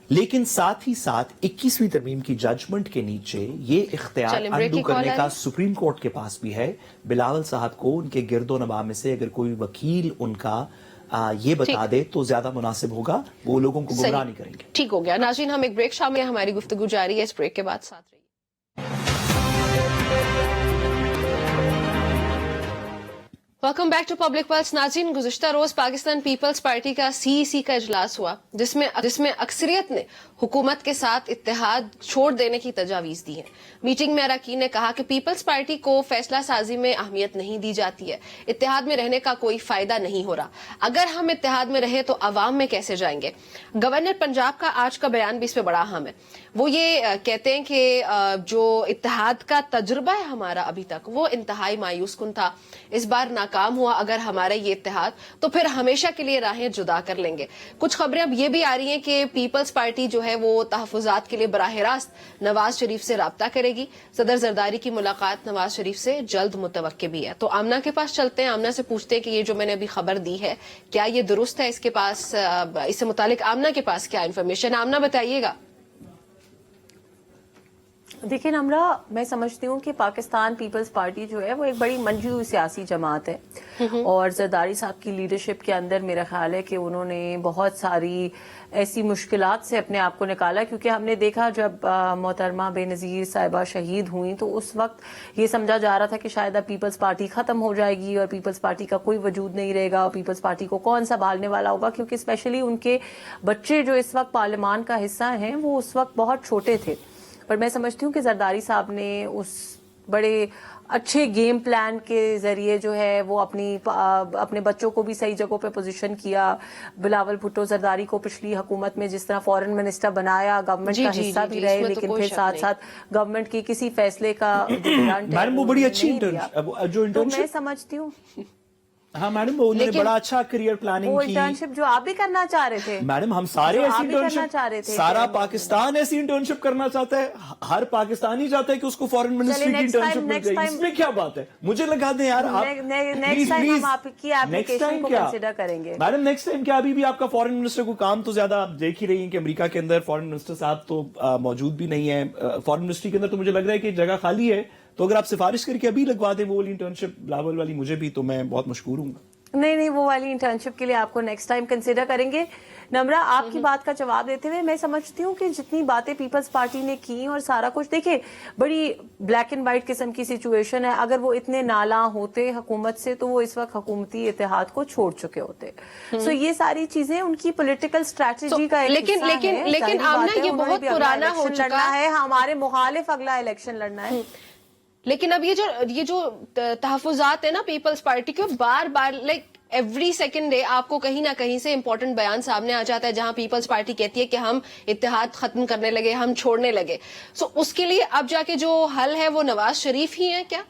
लेकिन साथ ही साथ 21वीं तरमीम की जजमेंट के नीचे ये इख्तियार अंडू करने का सुप्रीम कोर्ट के पास भी है। बिलावल साहब को उनके गिरदो नवा में से अगर कोई वकील उनका ये बता दे तो ज्यादा मुनासिब होगा, वो लोगों को गुमराह नहीं करेंगे। ठीक हो गया। नाज़रीन, हम एक ब्रेक शामिल है, हमारी गुफ्तगू जारी है, इस ब्रेक के बाद साथ रहिए। Welcome back to public pulse. नाज़रीन, गुज़िश्ता रोज पाकिस्तान पीपल्स पार्टी का सीईसी का इजलास हुआ जिसमें अक्सरियत ने हुकूमत के साथ इत्तेहाद छोड़ देने की तजावीज दी है। मीटिंग में अरकान ने कहा कि पीपल्स पार्टी को फैसला साजी में अहमियत नहीं दी जाती है, इत्तेहाद में रहने का कोई फायदा नहीं हो रहा। अगर हम इत्तेहाद में रहे तो अवाम में कैसे जाएंगे? गवर्नर पंजाब का आज का बयान भी इस पे बड़ा अहम है। वो ये कहते हैं कि जो इत्तेहाद का तजुर्बा है हमारा अभी तक, वो इंतहाई मायूस कुन था। इस बार नाकाम हुआ अगर हमारा ये इत्तेहाद, तो फिर हमेशा के लिए राहें जुदा कर लेंगे। कुछ खबरें अब ये भी आ रही हैं कि पीपल्स पार्टी जो है वो तहफ़्फ़ुज़ात के लिए बराह रास्त नवाज शरीफ से राब्ता करेगी। सदर जरदारी की मुलाकात नवाज शरीफ से जल्द मुतवक्के भी है। तो आमना के पास चलते हैं, आमना से पूछते हैं कि ये जो मैंने अभी खबर दी है क्या ये दुरुस्त है? इसके पास इससे मुतालिक आमना के पास क्या इन्फॉर्मेशन है? आमना बताइएगा। देखिए नम्रा, मैं समझती हूँ कि पाकिस्तान पीपल्स पार्टी जो है वो एक बड़ी मंजू सियासी जमात है और जरदारी साहब की लीडरशिप के अंदर मेरा ख्याल है कि उन्होंने बहुत सारी ऐसी मुश्किलात से अपने आप को निकाला। क्योंकि हमने देखा जब मोहतरमा बेनज़ीर साहिबा शहीद हुई तो उस वक्त ये समझा जा रहा था कि शायद अब पीपल्स पार्टी ख़त्म हो जाएगी और पीपल्स पार्टी का कोई वजूद नहीं रहेगा और पीपल्स पार्टी को कौन संभालने वाला होगा। क्योंकि स्पेशली उनके बच्चे जो इस वक्त पार्लियामान का हिस्सा हैं वो उस वक्त बहुत छोटे थे پر میں سمجھتی ہوں کہ زرداری صاحب نے اس بڑے اچھے گیم پلان کے ذریعے جو ہے وہ اپنے بچوں کو بھی صحیح جگہوں پہ پوزیشن کیا. بلاول بھٹو زرداری کو پچھلی حکومت میں جس طرح فورن منسٹر بنایا, گورنمنٹ کا حصہ بھی رہے, لیکن پھر ساتھ ساتھ گورنمنٹ کی کسی فیصلے کا میڈم وہ بڑی اچھی جو تو میں سمجھتی ہوں. ہاں میڈم انہوں نے بڑا اچھا کریئر پلاننگ وہ کی. انٹرنشپ جو آپ بھی کرنا چاہ رہے تھے میڈم ہم سارے ایسی انٹرنشپ, تھے, سارا پاکستان ایسی انٹرنشپ کرنا چاہتا ہے. ہر پاکستانی چاہتا ہے کہ اس کو فورن منسٹری کی انٹرنشپ مل جائے. اس میں کیا بات ہے, مجھے لگا دیں یار. نیکسٹ ٹائم ہم آپ کی اپلیکیشن کو کنسیڈر کریں گے. میڈم نیکسٹ ٹائم کیا, ابھی بھی آپ کا فورن منسٹر کو کام تو زیادہ آپ دیکھ ہی رہی ہیں کہ امریکہ کے اندر فورن منسٹر صاحب تو موجود بھی نہیں ہے. فورن منسٹری کے اندر تو مجھے لگ رہا ہے کہ جگہ خالی ہے, تو اگر آپ سفارش کر کے ابھی لگوا دیں وہ والی انٹرنشپ بلاول والی مجھے بھی, تو میں بہت مشکور ہوں. نہیں وہ والی انٹرنشپ کے لیے آپ کو نیکسٹ ٹائم کنسیڈر کریں گے. نمرا, آپ کی بات کا جواب دیتے ہوئے میں سمجھتی ہوں کہ جتنی باتیں پیپلز پارٹی نے کی اور سارا کچھ دیکھیں, بڑی بلیک اینڈ وائٹ قسم کی سچویشن ہے. اگر وہ اتنے نالاں ہوتے حکومت سے تو وہ اس وقت حکومتی اتحاد کو چھوڑ چکے ہوتے. سو یہ ساری چیزیں ان کی پولیٹیکل اسٹریٹجی کا ایک حصہ ہے. لیکن آمنہ یہ بہت پرانا ہو چکا ہے, ہمارے مخالف اگلا الیکشن لڑنا ہے. لیکن اب یہ جو تحفظات ہیں نا پیپلز پارٹی کے, بار بار لائک ایوری سیکنڈ ڈے آپ کو کہیں نہ کہیں سے امپورٹنٹ بیان سامنے آ جاتا ہے جہاں پیپلز پارٹی کہتی ہے کہ ہم اتحاد ختم کرنے لگے, ہم چھوڑنے لگے. سو اس کے لیے اب جا کے جو حل ہے وہ نواز شریف ہی ہے کیا؟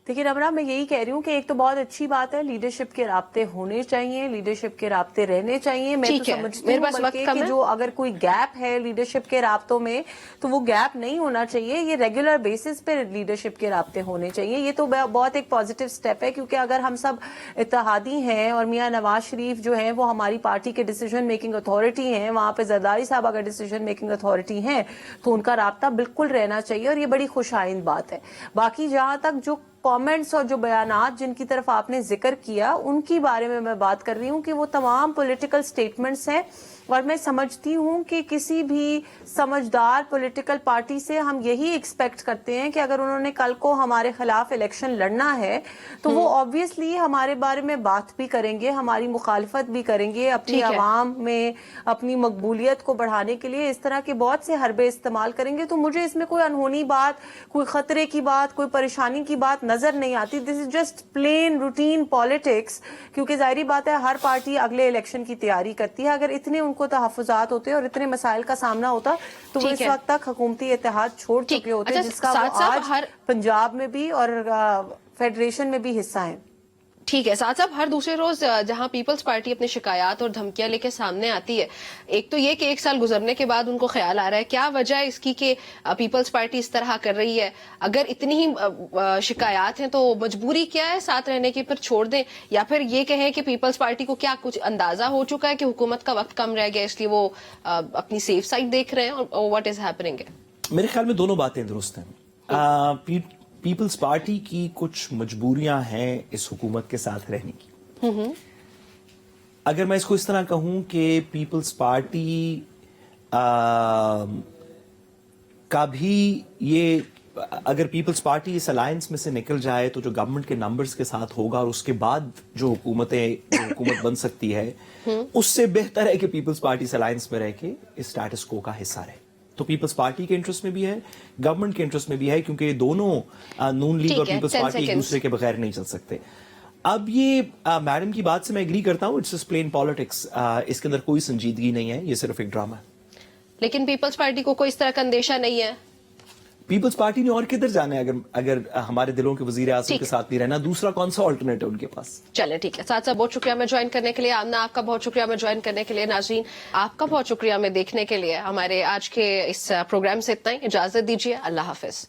دیکھیے رمرا, میں یہی کہہ رہی ہوں کہ ایک تو بہت اچھی بات ہے, لیڈرشپ کے رابطے ہونے چاہیے, لیڈرشپ کے رابطے رہنے چاہیے. میں تو سمجھتی ہوں بلکہ کہ جو اگر کوئی گیپ ہے لیڈرشپ کے رابطوں میں تو وہ گیپ نہیں ہونا چاہیے. یہ ریگولر بیسس پہ لیڈرشپ کے رابطے ہونے چاہیے. یہ تو بہت ایک پازیٹیو سٹیپ ہے, کیونکہ اگر ہم سب اتحادی ہیں اور میاں نواز شریف جو ہیں وہ ہماری پارٹی کے ڈیسیجن میکنگ اتھارٹی ہیں, وہاں پہ زرداری صاحب اگر ڈیسیجن میکنگ اتھارٹی ہیں تو ان کا رابطہ بالکل رہنا چاہیے, اور یہ بڑی خوش آئند بات ہے. باقی جہاں تک جو کامنٹس اور جو بیانات جن کی طرف آپ نے ذکر کیا ان کی بارے میں بات کر رہی ہوں کہ وہ تمام پولیٹیکل سٹیٹمنٹس ہیں, اور میں سمجھتی ہوں کہ کسی بھی سمجھدار پولیٹیکل پارٹی سے ہم یہی ایکسپیکٹ کرتے ہیں کہ اگر انہوں نے کل کو ہمارے خلاف الیکشن لڑنا ہے تو وہ آبویسلی ہمارے بارے میں بات بھی کریں گے, ہماری مخالفت بھی کریں گے, اپنی عوام میں اپنی مقبولیت کو بڑھانے کے لیے اس طرح کے بہت سے حربے استعمال کریں گے. تو مجھے اس میں کوئی انہونی بات, کوئی خطرے کی بات, کوئی پریشانی کی بات نظر نہیں آتی. This is just plain routine politics, کیونکہ ظاہری بات ہے ہر پارٹی اگلے الیکشن کی تیاری کرتی ہے. اگر اتنے ان کو تحفظات ہوتے اور اتنے مسائل کا سامنا ہوتا تو وہ اس وقت تک حکومتی اتحاد چھوڑ چکے ہوتے, جس کا وہ آج پنجاب میں بھی اور فیڈریشن میں بھی حصہ ہیں. ٹھیک ہے ساتھ صاحب, ہر دوسرے روز جہاں پیپلز پارٹی اپنی شکایات اور دھمکیاں لے کے سامنے آتی ہے, ایک تو یہ کہ ایک سال گزرنے کے بعد ان کو خیال آ رہا ہے, کیا وجہ ہے اس کی کہ پیپلز پارٹی اس طرح کر رہی ہے؟ اگر اتنی ہی شکایات ہیں تو مجبوری کیا ہے ساتھ رہنے کی, پھر چھوڑ دیں, یا پھر یہ کہیں کہ پیپلز پارٹی کو کیا کچھ اندازہ ہو چکا ہے کہ حکومت کا وقت کم رہ گیا اس لیے وہ اپنی سیف سائڈ دیکھ رہے ہیں, اور واٹ از ہیپننگ؟ میرے خیال میں دونوں باتیں درست ہیں. پیپلز پارٹی کی کچھ مجبوریاں ہیں اس حکومت کے ساتھ رہنے کی. اگر میں اس کو اس طرح کہوں کہ پیپلز پارٹی کا بھی یہ, اگر پیپلز پارٹی اس الائنس میں سے نکل جائے تو جو گورنمنٹ کے نمبرز کے ساتھ ہوگا اور اس کے بعد جو حکومت بن سکتی ہے, اس سے بہتر ہے کہ پیپلز پارٹی اس الائنس میں رہ کے اسٹیٹس کو کا حصہ رہے. تو پیپلز پارٹی کے انٹرسٹ میں بھی ہے, گورنمنٹ کے انٹرسٹ میں بھی ہے, کیونکہ دونوں نون لیگ اور پیپلز پارٹی ایک دوسرے کے بغیر نہیں چل سکتے. اب یہ میڈم کی بات سے میں ایگری کرتا ہوں, اٹس جسٹ پلین پالیٹکس, اس کے اندر کوئی سنجیدگی نہیں ہے, یہ صرف ایک ڈرامہ ہے. لیکن پیپلز پارٹی کو کوئی اس طرح کا اندیشہ نہیں ہے. پیپلز پارٹی نے اور کدھر جانا ہے اگر ہمارے دلوں کے وزیر اعظم کے ساتھ نہیں رہنا, دوسرا کون سا آلٹرنیٹ ہے ان کے پاس؟ چلے ٹھیک ہے ساتھ صاحب, بہت شکریہ میں جوائن کرنے کے لیے. آمنہ آپ کا بہت شکریہ میں جوائن کرنے کے لیے. ناظرین آپ کا بہت شکریہ میں دیکھنے کے لیے. ہمارے آج کے اس پروگرام سے اتنا ہی, اجازت دیجیے, اللہ حافظ.